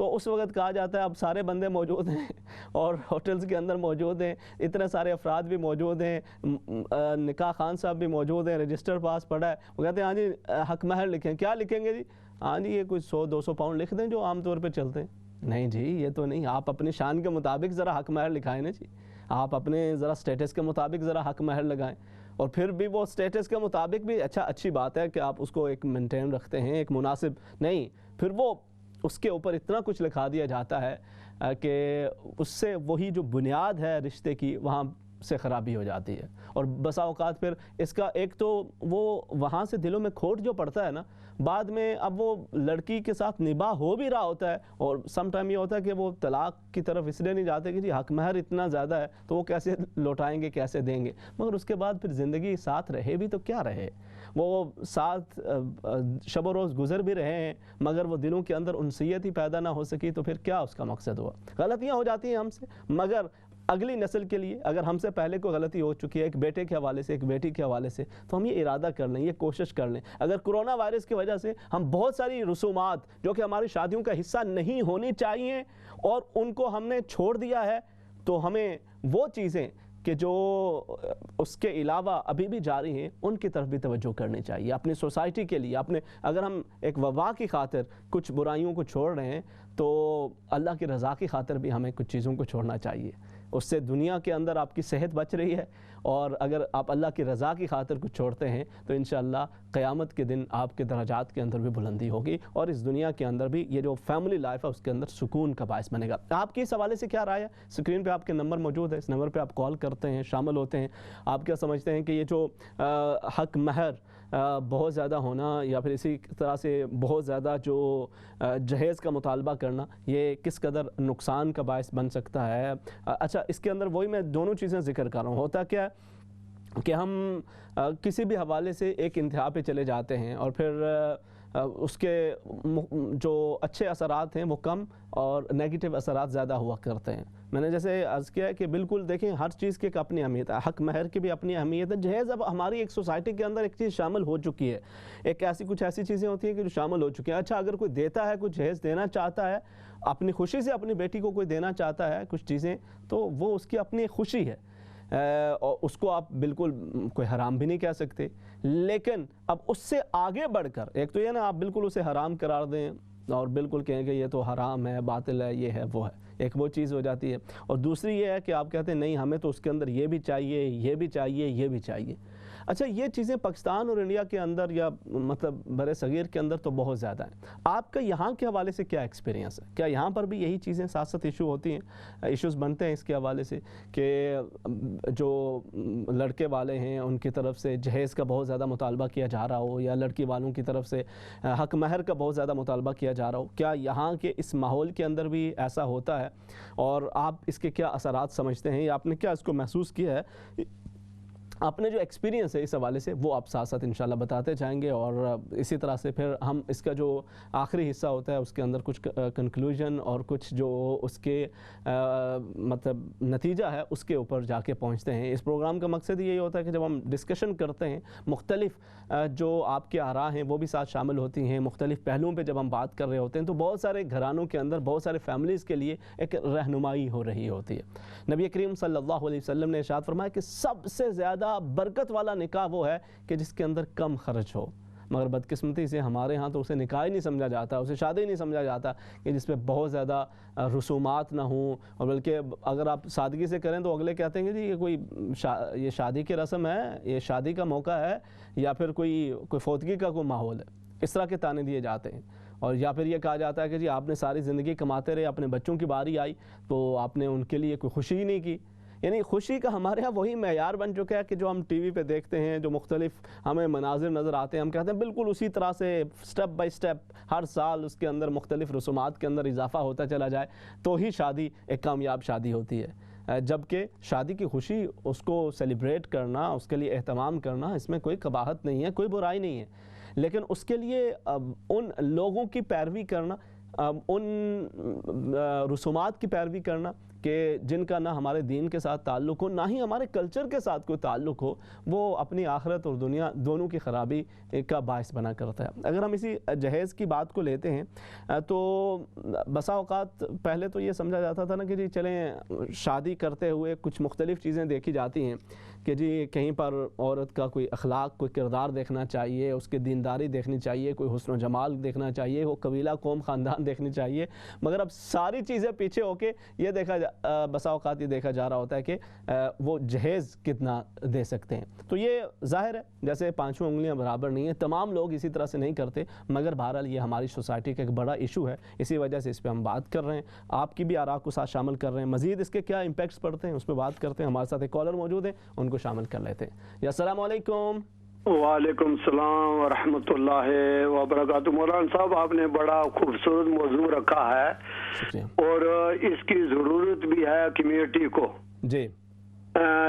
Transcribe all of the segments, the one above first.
تو اس وقت کہا جاتا ہے اب سارے بندے موجود ہیں اور ہوٹلز کے اندر موجود ہیں، اتنے سارے افراد بھی موجود ہیں، نکاح خان صاحب بھی موجود ہیں، رجسٹر پاس پڑا ہے، وہ کہتے ہیں ہاں جی حق مہر لکھیں، کیا لکھیں گے جی؟ ہاں جی یہ کوئی 100-200 پاؤنڈ لکھ دیں جو عام طور پہ چلتے ہیں۔ نہیں جی یہ تو نہیں، آپ اپنی شان کے مطابق ذرا حق مہر لکھائیں نا جی، آپ اپنے ذرا سٹیٹس کے مطابق ذرا حق مہر لگائیں، اور پھر بھی وہ سٹیٹس کے مطابق بھی اچھی بات ہے کہ آپ اس کو ایک مینٹین رکھتے ہیں، ایک مناسب نہیں، پھر وہ اس کے اوپر اتنا کچھ لکھا دیا جاتا ہے کہ اس سے وہی جو بنیاد ہے رشتے کی وہاں سے خرابی ہو جاتی ہے، اور بسا اوقات پھر اس کا ایک تو وہ وہاں سے دلوں میں کھوٹ جو پڑتا ہے نا، بعد میں اب وہ لڑکی کے ساتھ نباہ ہو بھی رہا ہوتا ہے، اور سم ٹائم یہ ہوتا ہے کہ وہ طلاق کی طرف اس لیے نہیں جاتے کہ جی حق مہر اتنا زیادہ ہے تو وہ کیسے لوٹائیں گے، کیسے دیں گے، مگر اس کے بعد پھر زندگی ساتھ رہے بھی تو کیا رہے، وہ ساتھ شب و روز گزر بھی رہے ہیں مگر وہ دلوں کے اندر انسیت ہی پیدا نہ ہو سکی تو پھر کیا اس کا مقصد ہوا؟ غلطیاں ہو جاتی ہیں ہم سے، مگر اگلی نسل کے لیے اگر ہم سے پہلے کوئی غلطی ہو چکی ہے ایک بیٹے کے حوالے سے، ایک بیٹی کے حوالے سے، تو ہم یہ ارادہ کر لیں، یہ کوشش کر لیں، اگر کرونا وائرس کی وجہ سے ہم بہت ساری رسومات جو کہ ہماری شادیوں کا حصہ نہیں ہونی چاہیے اور ان کو ہم نے چھوڑ دیا ہے، تو ہمیں وہ چیزیں کہ جو اس کے علاوہ ابھی بھی جاری ہیں ان کی طرف بھی توجہ کرنی چاہیے، اپنی سوسائٹی کے لیے، اگر ہم ایک وبا کی خاطر کچھ برائیوں کو چھوڑ رہے ہیں تو اللہ کی رضا کی خاطر بھی ہمیں کچھ چیزوں کو چھوڑنا چاہیے، اس سے دنیا کے اندر آپ کی صحت بچ رہی ہے، اور اگر آپ اللہ کی رضا کی خاطر کچھ چھوڑتے ہیں تو انشاءاللہ قیامت کے دن آپ کے درجات کے اندر بھی بلندی ہوگی، اور اس دنیا کے اندر بھی یہ جو فیملی لائف ہے اس کے اندر سکون کا باعث بنے گا۔ آپ کی اس حوالے سے کیا رائے ہے؟ اسکرین پہ آپ کے نمبر موجود ہے، اس نمبر پہ آپ کال کرتے ہیں، شامل ہوتے ہیں، آپ کیا سمجھتے ہیں کہ یہ جو حق مہر بہت زیادہ ہونا یا پھر اسی طرح سے بہت زیادہ جو جہیز کا مطالبہ کرنا یہ کس قدر نقصان کا باعث بن سکتا ہے؟ اچھا اس کے اندر وہی میں دونوں چیزیں ذکر کر رہا ہوں، ہوتا کیا ہے کہ ہم کسی بھی حوالے سے ایک انتہا پہ چلے جاتے ہیں اور پھر اس کے جو اچھے اثرات ہیں وہ کم اور نیگیٹو اثرات زیادہ ہوا کرتے ہیں۔ میں نے جیسے عرض کیا ہے کہ بالکل دیکھیں ہر چیز کی ایک اپنی اہمیت ہے، حق مہر کی بھی اپنی اہمیت ہے، جہیز اب ہماری ایک سوسائٹی کے اندر ایک چیز شامل ہو چکی ہے، کچھ ایسی چیزیں ہوتی ہیں کہ جو شامل ہو چکی ہیں۔ اچھا اگر کوئی دیتا ہے، کوئی جہیز دینا چاہتا ہے، اپنی خوشی سے اپنی بیٹی کو کوئی دینا چاہتا ہے کچھ چیزیں، تو وہ اس کی اپنی خوشی ہے، اور اس کو آپ بالکل کوئی حرام بھی نہیں کہہ سکتے، لیکن اب اس سے آگے بڑھ کر ایک تو یہ نا آپ بالکل اسے حرام قرار دیں اور بالکل کہیں کہ یہ تو حرام ہے، باطل ہے، یہ ہے وہ ہے، ایک وہ چیز ہو جاتی ہے، اور دوسری یہ ہے کہ آپ کہتے ہیں نہیں ہمیں تو اس کے اندر یہ بھی چاہیے، یہ بھی چاہیے، یہ بھی چاہیے۔ اچھا یہ چیزیں پاکستان اور انڈیا کے اندر یا مطلب بر صغیر کے اندر تو بہت زیادہ ہیں، آپ کا یہاں کے حوالے سے کیا ایکسپیرینس ہے؟ کیا یہاں پر بھی یہی چیزیں ساتھ ساتھ ایشو ہوتی ہیں، ایشوز بنتے ہیں اس کے حوالے سے کہ جو لڑکے والے ہیں ان کی طرف سے جہیز کا بہت زیادہ مطالبہ کیا جا رہا ہو یا لڑکی والوں کی طرف سے حق مہر کا بہت زیادہ مطالبہ کیا جا رہا ہو، کیا یہاں کے اس ماحول کے اندر بھی ایسا ہوتا ہے اور آپ اس کے کیا اثرات سمجھتے ہیں یا آپ نے کیا اس کو محسوس کیا ہے؟ اپنے جو ایکسپیرینس ہے اس حوالے سے وہ آپ ساتھ ساتھ انشاءاللہ بتاتے جائیں گے، اور اسی طرح سے پھر ہم اس کا جو آخری حصہ ہوتا ہے اس کے اندر کچھ کنکلوژن اور کچھ جو اس کے مطلب نتیجہ ہے اس کے اوپر جا کے پہنچتے ہیں۔ اس پروگرام کا مقصد یہی ہوتا ہے کہ جب ہم ڈسکشن کرتے ہیں مختلف جو آپ کے آراء ہیں وہ بھی ساتھ شامل ہوتی ہیں، مختلف پہلوؤں پہ جب ہم بات کر رہے ہوتے ہیں تو بہت سارے گھرانوں کے اندر بہت سارے فیملیز کے لیے ایک رہنمائی ہو رہی ہوتی ہے۔ نبی کریم صلی اللہ علیہ وسلم نے ارشاد فرمایا کہ سب سے زیادہ برکت والا نکاح وہ ہے کہ جس کے اندر کم خرچ ہو، مگر بدقسمتی سے ہمارے ہاں تو اسے نکاح ہی نہیں سمجھا جاتا، اسے شادی نہیں سمجھا جاتا کہ جس پہ بہت زیادہ رسومات نہ ہوں، اور بلکہ اگر آپ سادگی سے کریں تو اگلے کہتے ہیں کہ جی یہ یہ شادی کی رسم ہے، یہ شادی کا موقع ہے، یا پھر کوئی فوتگی کا کوئی ماحول ہے، اس طرح کے طعنے دیے جاتے ہیں، اور یا پھر یہ کہا جاتا ہے کہ جی آپ نے ساری زندگی کماتے رہے، اپنے بچوں کی باری آئی تو آپ نے ان کے لیے کوئی خوشی ہی نہیں کی۔ یعنی خوشی کا ہمارے ہاں وہی معیار بن چکا ہے کہ جو ہم ٹی وی پہ دیکھتے ہیں، جو مختلف ہمیں مناظر نظر آتے ہیں، ہم کہتے ہیں بالکل اسی طرح سے سٹیپ بائی سٹیپ ہر سال اس کے اندر مختلف رسومات کے اندر اضافہ ہوتا چلا جائے تو ہی شادی ایک کامیاب شادی ہوتی ہے، جبکہ شادی کی خوشی اس کو سیلیبریٹ کرنا، اس کے لیے اہتمام کرنا، اس میں کوئی قباحت نہیں ہے، کوئی برائی نہیں ہے، لیکن اس کے لیے ان لوگوں کی پیروی کرنا، ان رسومات کی پیروی کرنا کہ جن کا نہ ہمارے دین کے ساتھ تعلق ہو نہ ہی ہمارے کلچر کے ساتھ کوئی تعلق ہو، وہ اپنی آخرت اور دنیا دونوں کی خرابی کا باعث بنا کرتا ہے۔ اگر ہم اسی جہیز کی بات کو لیتے ہیں تو بسا اوقات پہلے تو یہ سمجھا جاتا تھا نا کہ جی چلیں شادی کرتے ہوئے کچھ مختلف چیزیں دیکھی جاتی ہیں کہ جی کہیں پر عورت کا کوئی اخلاق، کوئی کردار دیکھنا چاہیے، اس کی دینداری دیکھنی چاہیے، کوئی حسن و جمال دیکھنا چاہیے، وہ قبیلہ قوم خاندان دیکھنی چاہیے، مگر اب ساری چیزیں پیچھے ہو کے یہ بسا اوقات یہ دیکھا جا رہا ہوتا ہے کہ وہ جہیز کتنا دے سکتے ہیں۔ تو یہ ظاہر ہے جیسے پانچوں انگلیاں برابر نہیں ہیں، تمام لوگ اسی طرح سے نہیں کرتے، مگر بہرحال یہ ہماری سوسائٹی کا ایک بڑا ایشو ہے، اسی وجہ سے اس پہ ہم بات کر رہے ہیں، آپ کی بھی آراء کو ساتھ شامل کر رہے ہیں، مزید اس کے کیا امپیکٹس پڑتے ہیں اس پہ بات کرتے ہیں۔ ہمارے ساتھ ایک کالر موجود ہیں، ان کو شامل کر لیتے ہیں۔ یا السلام علیکم۔ وعلیکم السلام ورحمۃ اللہ وبرکاتہ۔ مولانا صاحب آپ نے بڑا خوبصورت موضوع رکھا ہے، شکریہ، اور اس کی ضرورت بھی ہے کمیونٹی کو، جی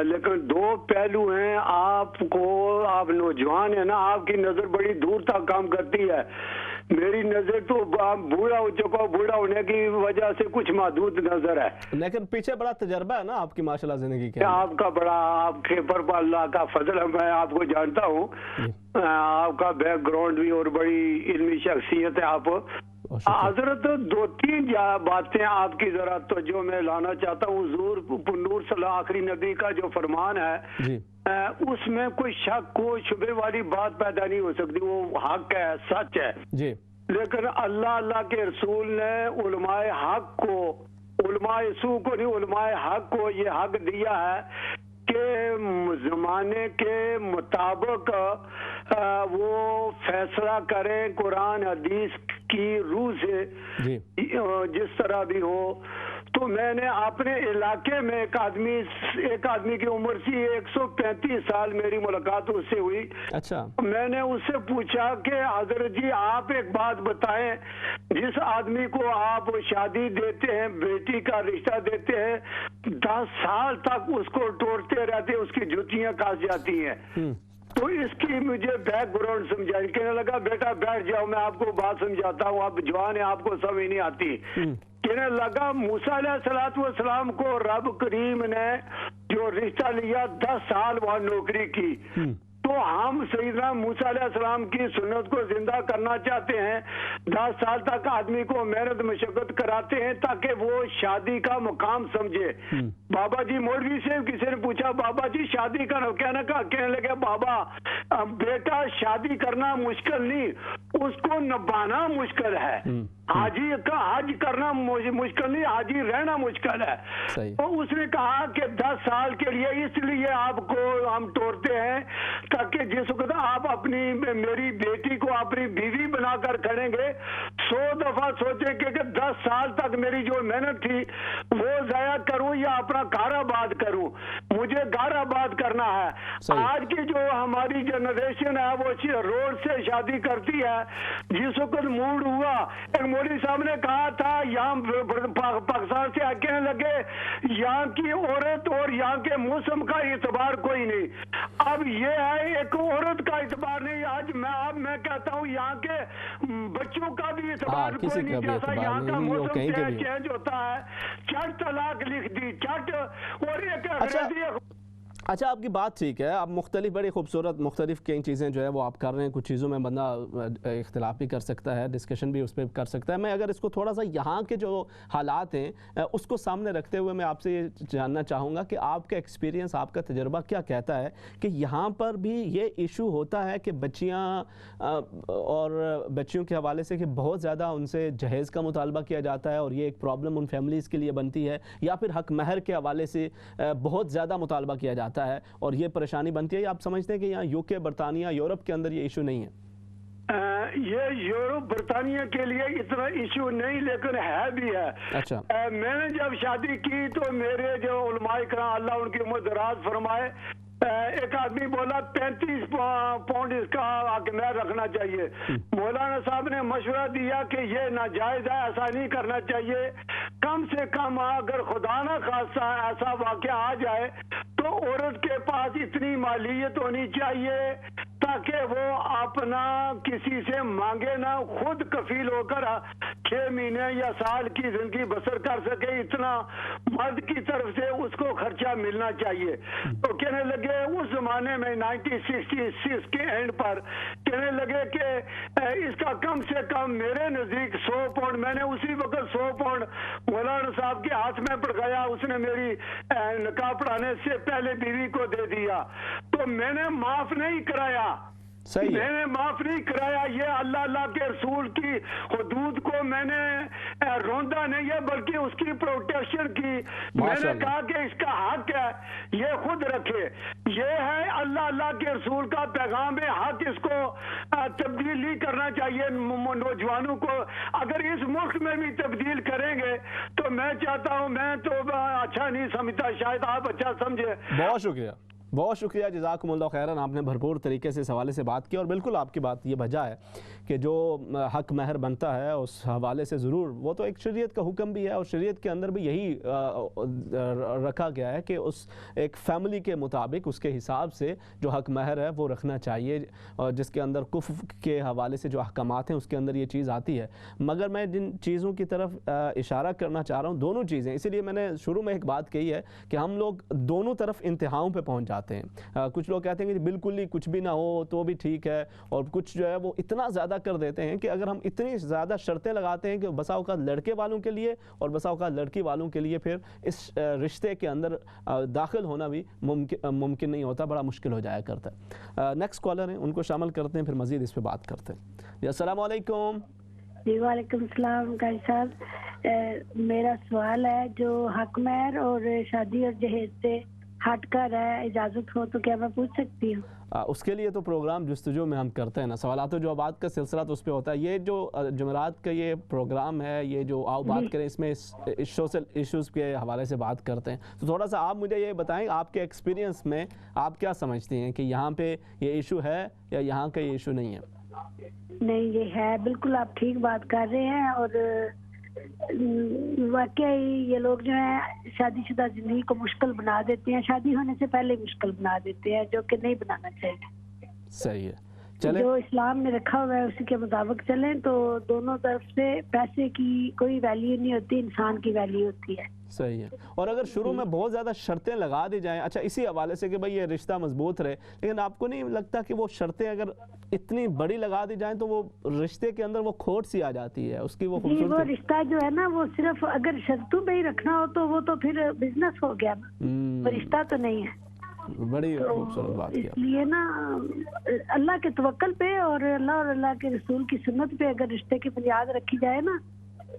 لیکن دو پہلو ہیں۔ آپ نوجوان ہیں نا، آپ کی نظر بڑی دور تک کام کرتی ہے، میری نظر تو بوڑھا ہو چکا، بوڑھا ہونے کی وجہ سے کچھ محدود نظر ہے، لیکن پیچھے بڑا تجربہ ہے نا آپ کی ماشاءاللہ زندگی کے۔ آپ کا بڑا، آپ کے پر اللہ کا فضل ہے، میں آپ کو جانتا ہوں، آپ کا بیک گراؤنڈ بھی اور بڑی علمی شخصیت ہے آپ۔ حضرت دو تین باتیں آپ کی ذرا توجہ میں لانا چاہتا ہوں۔ حضور نور صلی اللہ آخری نبی کا جو فرمان ہے اس میں کوئی شک کو شبہ والی بات پیدا نہیں ہو سکتی، وہ حق ہے، سچ ہے جی، لیکن اللہ کے رسول نے علماء حق کو، علماء سو کو نہیں، علماء حق کو یہ حق دیا ہے کہ زمانے کے مطابق وہ فیصلہ کریں قرآن حدیث کی روح سے، جس طرح بھی ہو۔ تو میں نے اپنے علاقے میں ایک آدمی کی عمر سی 135 سال میری ملاقات اس سے ہوئی۔ اچھا، میں نے اس سے پوچھا کہ حضرت جی آپ ایک بات بتائیں، جس آدمی کو آپ شادی دیتے ہیں، بیٹی کا رشتہ دیتے ہیں، 10 سال تک اس کو ٹوڑتے رہتے، اس کی جوتیاں کاٹ جاتی ہیں، تو اس کی مجھے بیک گراؤنڈ سمجھائی۔ کہنے لگا بیٹا بیٹھ جاؤ، میں آپ کو بات سمجھاتا ہوں، آپ جوان ہیں، آپ کو سمجھ نہیں آتی۔ کہنے لگا موسیٰ علیہ السلام کو رب کریم نے جو رشتہ لیا 10 سال وہاں نوکری کی، تو ہم سیدنا موسیٰ علیہ السلام کی سنت کو زندہ کرنا چاہتے ہیں، 10 سال تک آدمی کو محنت مشقت کراتے ہیں تاکہ وہ شادی کا مقام سمجھے۔ بابا جی مولوی سے کسی نے پوچھا بابا جی شادی کا کہنے لگے بابا بیٹا شادی کرنا مشکل نہیں، اس کو نبھانا مشکل ہے، حاجی کا حج کرنا مشکل نہیں، حاجی رہنا مشکل ہے۔ تو اس نے کہا کہ 10 سال کے لیے اس لیے آپ کو ہم توڑتے ہیں تاکہ جس وقت آپ میری بیٹی کو اپنی بیوی بنا کر کھڑیں گے 100 دفعہ سوچیں کہ 10 سال تک میری جو محنت تھی وہ ضائع کروں یا اپنا گھر آباد کروں، مجھے گھر آباد کرنا ہے۔ آج کی جو ہماری جنریشن ہے وہ روڈ سے شادی کرتی ہے، جس وقت موڈ ہوا، ایک مولوی صاحب نے کہا تھا یہاں پاکستان سے کہنے لگے یہاں کی عورت اور یہاں کے موسم کا اعتبار کوئی نہیں، اب یہ ہے ایک عورت کا اعتبار نہیں، آج میں کہتا ہوں یہاں کے بچوں کا بھی اعتبار کوئی نہیں، جیسا یہاں کا موسم چینج ہوتا ہے، چٹ طلاق لکھ دی، چٹ، اور ایک اچھا آپ کی بات ٹھیک ہے، آپ مختلف بڑی خوبصورت مختلف کئی چیزیں جو ہے وہ آپ کر رہے ہیں، کچھ چیزوں میں بندہ اختلاف بھی کر سکتا ہے، ڈسکشن بھی اس پہ کر سکتا ہے۔ میں اگر اس کو تھوڑا سا یہاں کے جو حالات ہیں اس کو سامنے رکھتے ہوئے میں آپ سے یہ جاننا چاہوں گا کہ آپ کا ایکسپیرینس، آپ کا تجربہ کیا کہتا ہے کہ یہاں پر بھی یہ ایشو ہوتا ہے کہ بچیاں اور بچیوں کے حوالے سے کہ بہت زیادہ ان سے جہیز کا مطالبہ کیا جاتا ہے اور یہ ایک پرابلم ان فیملیز کے لیے بنتی ہے، یا پھر حق مہر کے حوالے سے بہت زیادہ مطالبہ کیا جاتا ہے اور یہ پریشانی بنتی ہے، یا آپ سمجھتے ہیں کہ یہاں یوکے، برطانیہ، یورپ کے اندر یہ ایشو نہیں ہے؟ یہ یورپ برطانیہ کے لیے اتنا ایشو نہیں، لیکن ہے بھی ہے۔ اچھا، میں نے جب شادی کی تو میرے جو علماء کرام اللہ ان کی عمر دراز فرمائے، ایک آدمی بولا 35 پاؤنڈ اس کا حق مہر رکھنا چاہیے۔ مولانا صاحب نے مشورہ دیا کہ یہ ناجائز ہے، ایسا نہیں کرنا چاہیے، کم سے کم اگر خدا نہ خواستہ ایسا واقعہ آ جائے تو عورت کے پاس اتنی مالیت ہونی چاہیے تاکہ وہ اپنا کسی سے مانگے نہ، خود کفیل ہو کر 6 مہینے یا سال کی زندگی بسر کر سکے، اتنا مرد کی طرف سے اس کو خرچہ ملنا چاہیے۔ تو کہنے لگے اس زمانے میں 1966 کے اینڈ پر کہنے لگے کہ اس کا کم سے کم میرے نزدیک 100 پاؤنڈ، میں نے اسی وقت 100 پاؤنڈ مولانا صاحب کے ہاتھ میں پڑھایا، اس نے میری نکاح پڑھانے سے پہلے بیوی کو دے دیا، تو میں نے معاف نہیں کرایا، میں نے معاف نہیں کرایا، یہ اللہ کے رسول کی حدود کو میں نے روندا نہیں ہے بلکہ اس کی پروٹیکشن کی، میں نے کہا کہ اس کا حق ہے یہ خود رکھے، یہ ہے اللہ کے رسول کا پیغام ہے، حق اس کو تبدیل نہیں کرنا چاہیے نوجوانوں کو، اگر اس ملک میں بھی تبدیل کریں گے تو میں چاہتا ہوں، میں تو اچھا نہیں سمجھتا، شاید آپ اچھا سمجھے۔ بہت شکریہ، بہت شکریہ، جزاکم اللہ خیرن، آپ نے بھرپور طریقے سے اس حوالے سے بات کی، اور بالکل آپ کی بات یہ بجا ہے کہ جو حق مہر بنتا ہے اس حوالے سے ضرور، وہ تو ایک شریعت کا حکم بھی ہے، اور شریعت کے اندر بھی یہی رکھا گیا ہے کہ اس ایک فیملی کے مطابق اس کے حساب سے جو حق مہر ہے وہ رکھنا چاہیے، اور جس کے اندر کفر کے حوالے سے جو احکامات ہیں اس کے اندر یہ چیز آتی ہے۔ مگر میں جن چیزوں کی طرف اشارہ کرنا چاہ رہا ہوں، دونوں چیزیں، اسی لیے میں نے شروع میں ایک بات کہی ہے کہ ہم لوگ دونوں طرف انتہاؤں پہ پہنچ جاتے ہیں۔ کچھ لوگ کہتے ہیں کہ بالکل ہی کچھ بھی نہ ہو تو بھی ٹھیک ہے، اور کچھ جو ہے وہ اتنا زیادہ کر دیتے ہیں کہ اگر ہم اتنی زیادہ شرطیں لگاتے ہیں کہ بسا اوقات لڑکے والوں کے لیے اور بسا اوقات لڑکی والوں کے لیے پھر اس رشتے کے اندر داخل ہونا بھی ممکن نہیں ہوتا، بڑا مشکل ہو جایا کرتا ہے۔ نیکسٹ کالر ہیں، ان کو شامل کرتے ہیں، پھر مزید اس پہ بات کرتے ہیں۔ جی السلام علیکم۔ جی وعلیکم السلام قاری صاحب، میرا سوال ہے جو حق مہر اور شادی اور جہیز سے ہٹ کر ہے، اجازت ہو تو کیا میں پوچھ سکتی ہوں؟ اس کے لیے تو پروگرام جستجو میں ہم کرتے ہیں نا، سوالات و جوابات کا سلسلہ تو اس پہ ہوتا ہے۔ یہ جو جمعرات کا یہ پروگرام ہے، یہ جو آؤ بات کریں، اس میں سوشل ایشوز کے حوالے سے بات کرتے ہیں، تو تھوڑا سا آپ مجھے یہ بتائیں آپ کے ایکسپیرینس میں آپ کیا سمجھتی ہیں کہ یہاں پہ یہ ایشو ہے یا یہاں کا یہ ایشو نہیں ہے؟ نہیں، یہ ہے، بالکل آپ ٹھیک بات کر رہے ہیں، اور واقعی یہ لوگ جو ہیں شادی شدہ زندگی کو مشکل بنا دیتے ہیں، شادی ہونے سے پہلے مشکل بنا دیتے ہیں، جو کہ نہیں بنانا چاہیے۔ صحیح ہے، چلیں جو اسلام میں رکھا ہوا ہے اسی کے مطابق چلیں تو دونوں طرف سے پیسے کی کوئی ویلیو نہیں ہوتی، انسان کی ویلیو ہوتی ہے۔ صحیح ہے، اور اگر شروع میں بہت زیادہ شرطیں لگا دی جائیں، اچھا اسی حوالے سے کہ بھئی یہ رشتہ مضبوط رہے، لیکن آپ کو نہیں لگتا کہ وہ شرطیں اگر اتنی بڑی لگا دی جائیں تو وہ رشتے کے اندر وہ کھوٹ سی آ جاتی ہے، اس کی وہ خوبصورتی؟ وہ رشتہ جو ہے نا وہ صرف اگر شرطوں پہ ہی رکھنا ہو تو وہ تو پھر بزنس ہو گیا نا، وہ رشتہ تو نہیں ہے۔ بڑی خوبصورت بات کیا۔ اس لیے نا اللہ کے توکل پہ اور اللہ کے رسول کی سنت پہ اگر رشتے کی بنیاد رکھی جائے نا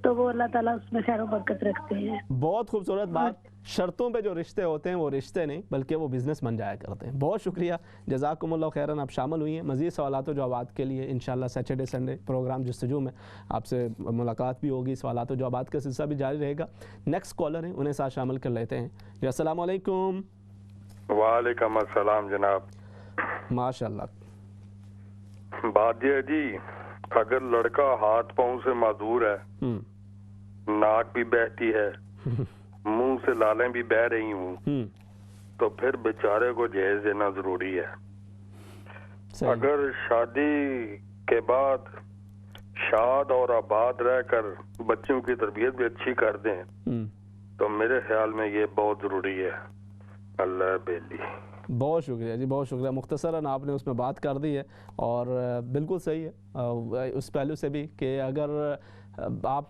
تو وہ اللہ تعالیٰ اس میں خیر و برکت رکھتے ہیں۔ بہت خوبصورت بات، شرطوں پہ جو رشتے ہوتے ہیں وہ رشتے نہیں بلکہ وہ بزنس بن جایا کرتے ہیں۔ بہت شکریہ، جزاکم اللہ خیرن، آپ شامل ہوئی ہیں۔ مزید سوالات و جوابات کے لیے انشاءاللہ سیٹرڈے سنڈے پروگرام جستجو میں آپ سے ملاقات بھی ہوگی، سوالات و جوابات کا سلسلہ بھی جاری رہے گا۔ نیکسٹ کالر ہیں، انہیں ساتھ شامل کر لیتے ہیں۔ جی السلام علیکم۔ وعلیکم السلام جناب۔ ماشاءاللہ۔ بات یہ ہے جی، اگر لڑکا ہاتھ پاؤں سے معذور ہے، ناک بھی بہتی ہے، منہ سے لالیں بھی بہ رہی ہوں، تو پھر بیچارے کو جہیز دینا ضروری ہے۔ اگر شادی کے بعد شاد اور آباد رہ کر بچوں کی تربیت بھی اچھی کر دیں تو میرے خیال میں یہ بہت ضروری ہے۔ اللہ بیلی۔ بہت شکریہ جی، بہت شکریہ، مختصراً آپ نے اس میں بات کر دی ہے، اور بالکل صحیح ہے اس پہلو سے بھی کہ اگر آپ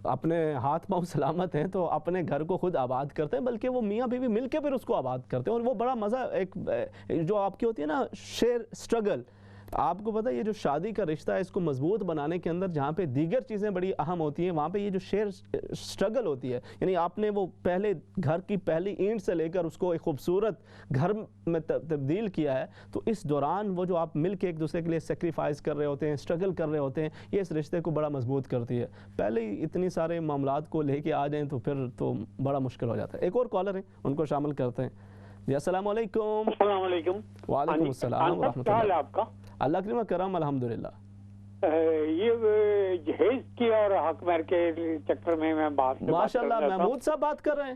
اپنے ہاتھ پاؤں سلامت ہیں تو اپنے گھر کو خود آباد کرتے ہیں، بلکہ وہ میاں بیوی مل کے پھر اس کو آباد کرتے ہیں، اور وہ بڑا مزہ ایک جو آپ کی ہوتی ہے نا شیئر اسٹرگل۔ آپ کو پتہ ہے یہ جو شادی کا رشتہ ہے اس کو مضبوط بنانے کے اندر جہاں پہ دیگر چیزیں بڑی اہم ہوتی ہیں، وہاں پہ یہ جو شیئر اسٹرگل ہوتی ہے، یعنی آپ نے وہ پہلے گھر کی پہلی اینٹ سے لے کر اس کو ایک خوبصورت گھر میں تبدیل کیا ہے، تو اس دوران وہ جو آپ مل کے ایک دوسرے کے لیے سیکریفائز کر رہے ہوتے ہیں، اسٹرگل کر رہے ہوتے ہیں، یہ اس رشتے کو بڑا مضبوط کرتی ہے۔ پہلے ہی اتنی سارے معاملات کو لے کے آ جائیں تو پھر تو بڑا مشکل ہو جاتا ہے۔ ایک اور کالر ہیں، ان کو شامل کرتے ہیں۔ جی السلام علیکم۔ السلام علیکم۔ وعلیکم السلام ورحمۃ اللہ۔ آپ کا اللہ کریم کرم، الحمدللہ۔ یہ جہیز کی اور حق مہر کے چکر میں بات ماشاءاللہ محمود صاحب بات کر رہے ہیں۔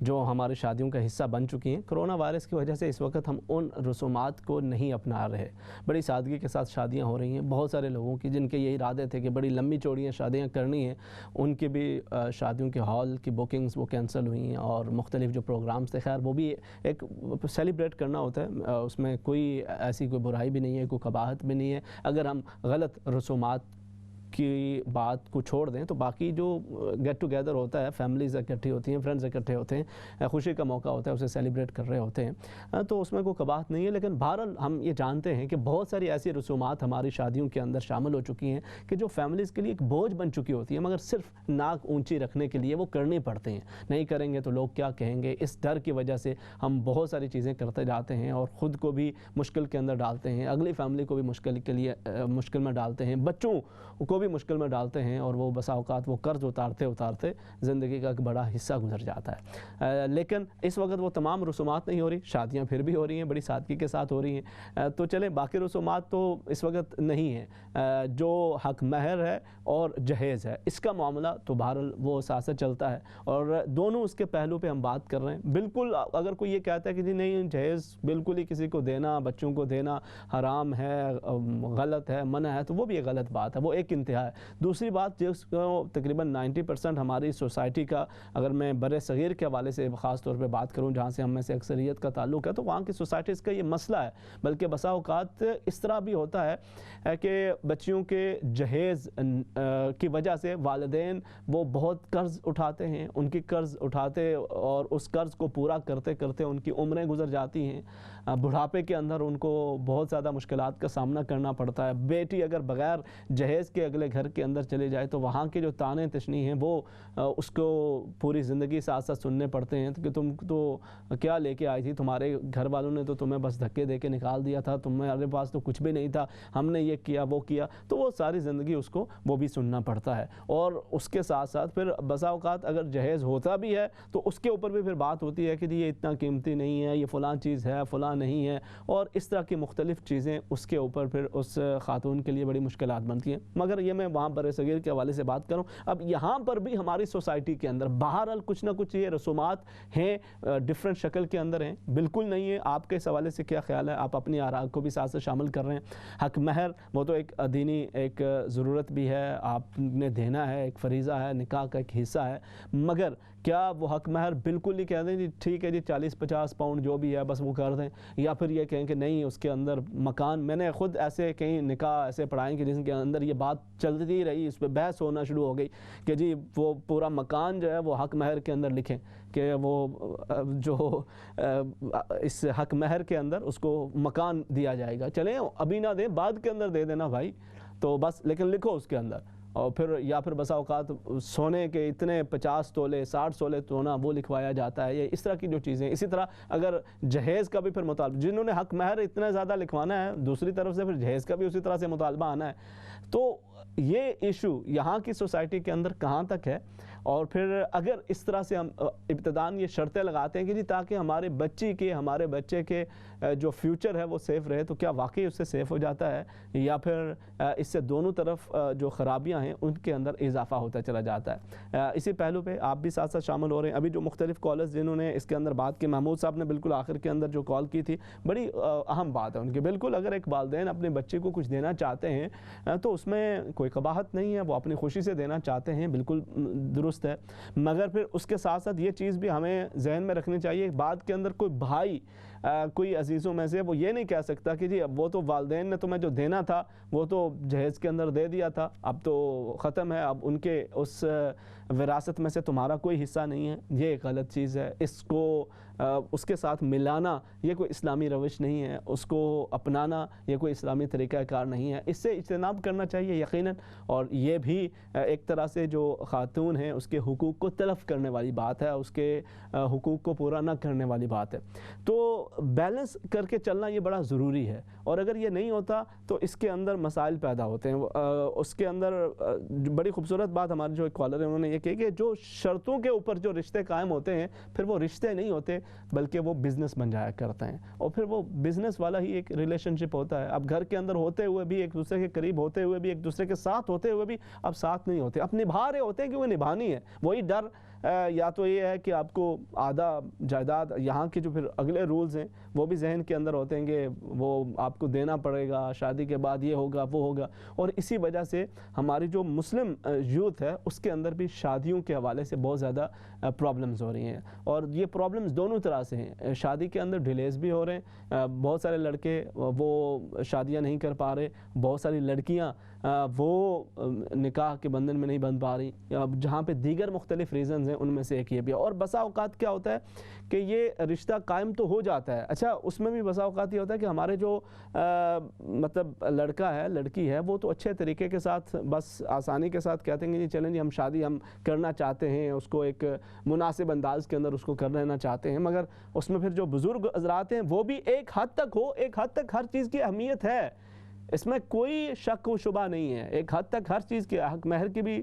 جو ہماری شادیوں کا حصہ بن چکی ہیں، کرونا وائرس کی وجہ سے اس وقت ہم ان رسومات کو نہیں اپنا رہے. بڑی سادگی کے ساتھ شادیاں ہو رہی ہیں. بہت سارے لوگوں کی جن کے یہ ارادے تھے کہ بڑی لمبی چوڑیاں شادیاں کرنی ہیں، ان کی بھی شادیوں کے ہال کی بکنگز وہ کینسل ہوئی ہیں، اور مختلف جو پروگرامز تھے، خیر وہ بھی ایک سیلیبریٹ کرنا ہوتا ہے، اس میں کوئی ایسی کوئی برائی بھی نہیں ہے، کوئی قباحت بھی نہیں ہے. اگر ہم غلط رسومات کی بات کو چھوڑ دیں تو باقی جو گیٹ ٹوگیدر ہوتا ہے، فیملیز اکٹھی ہوتی ہیں، فرینڈز اکٹھے ہوتے ہیں، خوشی کا موقع ہوتا ہے، اسے سیلیبریٹ کر رہے ہوتے ہیں، تو اس میں کوئی قباحت نہیں ہے. لیکن بہرحال ہم یہ جانتے ہیں کہ بہت ساری ایسی رسومات ہماری شادیوں کے اندر شامل ہو چکی ہیں کہ جو فیملیز کے لیے ایک بوجھ بن چکی ہوتی ہیں، مگر صرف ناک اونچی رکھنے کے لیے وہ کرنی پڑتے ہیں. نہیں کریں گے تو لوگ کیا کہیں گے، اس ڈر کی وجہ سے ہم بہت ساری چیزیں کرتے جاتے ہیں اور خود کو بھی مشکل کے اندر ڈالتے ہیں، اگلی فیملی کو بھی مشکل میں ڈالتے ہیں، بچوں کو بھی مشکل میں ڈالتے ہیں، اور وہ بسا اوقات وہ قرض اتارتے زندگی کا ایک بڑا حصہ گزر جاتا ہے. لیکن اس وقت وہ تمام رسومات نہیں ہو رہی، شادیاں پھر بھی ہو رہی ہیں، بڑی سادگی کے ساتھ ہو رہی ہیں. تو چلیں باقی رسومات تو اس وقت نہیں ہیں. جو حق مہر ہے اور جہیز ہے، اس کا معاملہ تو بہرحال وہ ساتھ چلتا ہے، اور دونوں اس کے پہلو پہ ہم بات کر رہے ہیں. بالکل اگر کوئی یہ کہتا ہے کہ جی نہیں جہیز بالکل ہی کسی کو دینا، بچوں کو دینا حرام ہے، غلط ہے، منع ہے، تو وہ بھی ایک غلط بات ہے، وہ ایک انتہا ہے. دوسری بات جس کو تقریباً 90% ہماری سوسائٹی کا، اگر میں بر صغیر کے حوالے سے خاص طور پہ بات کروں جہاں سے ہم میں سے اکثریت کا تعلق ہے، تو وہاں کی سوسائٹیز کا یہ مسئلہ ہے. بلکہ بسا اوقات اس طرح بھی ہوتا ہے کہ بچیوں کے جہیز کی وجہ سے والدین وہ بہت قرض اٹھاتے ہیں، ان کی قرض اٹھاتے اور اس قرض کو پورا کرتے کرتے ان کی عمریں گزر جاتی ہیں. بڑھاپے کے اندر ان کو بہت زیادہ مشکلات کا سامنا کرنا پڑتا ہے. بیٹی اگر بغیر جہیز کے اگلے گھر کے اندر چلے جائے تو وہاں کے جو تانے تشنی ہیں وہ اس کو پوری زندگی ساتھ ساتھ سننے پڑتے ہیں کہ تم تو کیا لے کے آئی تھی، تمہارے گھر والوں نے تو تمہیں بس دھکے دے کے نکال دیا تھا، تمہارے پاس تو کچھ بھی نہیں تھا، ہم نے یہ کیا وہ کیا. تو وہ ساری زندگی اس کو وہ بھی سننا پڑتا ہے. اور اس کے ساتھ ساتھ پھر بسا اوقات اگر جہیز ہوتا بھی ہے تو اس کے اوپر بھی پھر بات ہوتی ہے کہ یہ اتنا قیمتی نہیں ہے، یہ فلاں چیز ہے، فلاں نہیں ہے، اور اس طرح کی مختلف چیزیں اس کے اوپر پھر اس خاتون کے لیے بڑی مشکلات بنتی ہیں. مگر یہ میں وہاں بر صغیر کے حوالے سے بات کروں. اب یہاں پر بھی ہماری سوسائٹی کے اندر بہرحال کچھ نہ کچھ یہ رسومات ہیں، ڈیفرنٹ شکل کے اندر ہیں. بالکل نہیں ہے. آپ کے اس حوالے سے کیا خیال ہے؟ آپ اپنی آراء کو بھی ساتھ سے شامل کر رہے ہیں. حق مہر وہ تو ایک دینی ایک ضرورت بھی ہے، آپ نے دینا ہے، ایک فریضہ ہے، نکاح کا ایک حصہ ہے. مگر کیا وہ حق مہر بالکل ہی کہہ دیں جی ٹھیک ہے جی 40-50 پاؤنڈ جو بھی ہے بس وہ کر دیں، یا پھر یہ کہیں کہ نہیں اس کے اندر مکان، میں نے خود ایسے کئی نکاح ایسے پڑھائیں کہ جن کے اندر یہ بات چلتی رہی، اس پہ بحث ہونا شروع ہو گئی کہ جی وہ پورا مکان جو ہے وہ حق مہر کے اندر لکھیں کہ وہ جو اس حق مہر کے اندر اس کو مکان دیا جائے گا. چلیں ابھی نہ دیں، بعد کے اندر دے دینا بھائی، تو بس لیکن لکھو اس کے اندر. اور پھر یا پھر بسا اوقات سونے کے اتنے 50 تولے 60 تولے سونا وہ لکھوایا جاتا ہے. یہ اس طرح کی جو چیزیں. اسی طرح اگر جہیز کا بھی پھر مطالبہ، جنہوں نے حق مہر اتنا زیادہ لکھوانا ہے، دوسری طرف سے پھر جہیز کا بھی اسی طرح سے مطالبہ آنا ہے. تو یہ ایشو یہاں کی سوسائٹی کے اندر کہاں تک ہے؟ اور پھر اگر اس طرح سے ہم ابتداً یہ شرطیں لگاتے ہیں کہ جی تاکہ ہمارے بچے کے جو فیوچر ہے وہ سیف رہے، تو کیا واقعی اس سے سیف ہو جاتا ہے، یا پھر اس سے دونوں طرف جو خرابیاں ہیں ان کے اندر اضافہ ہوتا چلا جاتا ہے؟ اسی پہلو پہ آپ بھی ساتھ ساتھ شامل ہو رہے ہیں. ابھی جو مختلف کالرز جنہوں نے اس کے اندر بات کی، محمود صاحب نے بالکل آخر کے اندر جو کال کی تھی بڑی اہم بات ہے ان کی. بالکل اگر ایک والدین اپنے بچے کو کچھ دینا چاہتے ہیں تو اس میں کوئی قباحت نہیں ہے، وہ اپنی خوشی سے دینا چاہتے ہیں، بالکل درست ہے. مگر پھر اس کے ساتھ ساتھ یہ چیز بھی ہمیں ذہن میں رکھنی چاہیے، بعد کے اندر کوئی بھائی کوئی عزیزوں میں سے وہ یہ نہیں کہہ سکتا کہ جی اب وہ تو والدین نے تمہیں جو دینا تھا وہ تو جہیز کے اندر دے دیا تھا، اب تو ختم ہے، اب ان کے اس وراثت میں سے تمہارا کوئی حصہ نہیں ہے. یہ ایک غلط چیز ہے. اس کو اس کے ساتھ ملانا یہ کوئی اسلامی روش نہیں ہے، اس کو اپنانا یہ کوئی اسلامی طریقہ کار نہیں ہے. اس سے اجتناب کرنا چاہیے یقیناً. اور یہ بھی ایک طرح سے جو خاتون ہیں اس کے حقوق کو تلف کرنے والی بات ہے، اس کے حقوق کو پورا نہ کرنے والی بات ہے. تو بیلنس کر کے چلنا یہ بڑا ضروری ہے. اور اگر یہ نہیں ہوتا تو اس کے اندر مسائل پیدا ہوتے ہیں. اس کے اندر بڑی خوبصورت بات ہمارے جو ایک کالر ہیں انہوں نے یہ کہی کہ جو شرطوں کے اوپر جو رشتے قائم ہوتے ہیں پھر وہ رشتے نہیں ہوتے بلکہ وہ بزنس بن جایا کرتے ہیں، اور پھر وہ بزنس والا ہی ایک ریلیشن شپ ہوتا ہے. اب گھر کے اندر ہوتے ہوئے بھی، ایک دوسرے کے قریب ہوتے ہوئے بھی، ایک دوسرے کے ساتھ ہوتے ہوئے بھی اب ساتھ نہیں ہوتے. اب نبھا رہے ہوتے ہیں کہ وہ نبھانی ہے. وہی ڈر یا تو یہ ہے کہ آپ کو آدھا جائیداد یہاں کے جو پھر اگلے رولز ہیں وہ بھی ذہن کے اندر ہوتے ہیں کہ وہ آپ کو دینا پڑے گا، شادی کے بعد یہ ہوگا وہ ہوگا، اور اسی وجہ سے ہماری جو مسلم یوتھ ہے اس کے اندر بھی شادیوں کے حوالے سے بہت زیادہ پرابلمز ہو رہی ہیں، اور یہ پرابلمز دونوں طرح سے ہیں۔ شادی کے اندر ڈیلیز بھی ہو رہے ہیں، بہت سارے لڑکے وہ شادیاں نہیں کر پا رہے، بہت ساری لڑکیاں وہ نکاح کے بندھن میں نہیں بندھ پا رہی، جہاں پہ دیگر مختلف ریزنز ہیں، ان میں سے ایک یہ بھی ہے۔ اور بسا اوقات کیا ہوتا ہے کہ یہ رشتہ قائم تو ہو جاتا ہے، اچھا اس میں بھی بسا اوقات یہ ہوتا ہے کہ ہمارے جو مطلب لڑکا ہے لڑکی ہے وہ تو اچھے طریقے کے ساتھ بس آسانی کے ساتھ کہتے ہیں کہ جی چلیں جی ہم شادی ہم کرنا چاہتے ہیں، اس کو ایک مناسب انداز کے اندر اس کو کر لینا چاہتے ہیں، مگر اس میں پھر جو بزرگ حضرات ہیں وہ بھی ایک حد تک ہر چیز کی اہمیت ہے، اس میں کوئی شک و شبہ نہیں ہے، ایک حد تک ہر چیز کی حق مہر کی بھی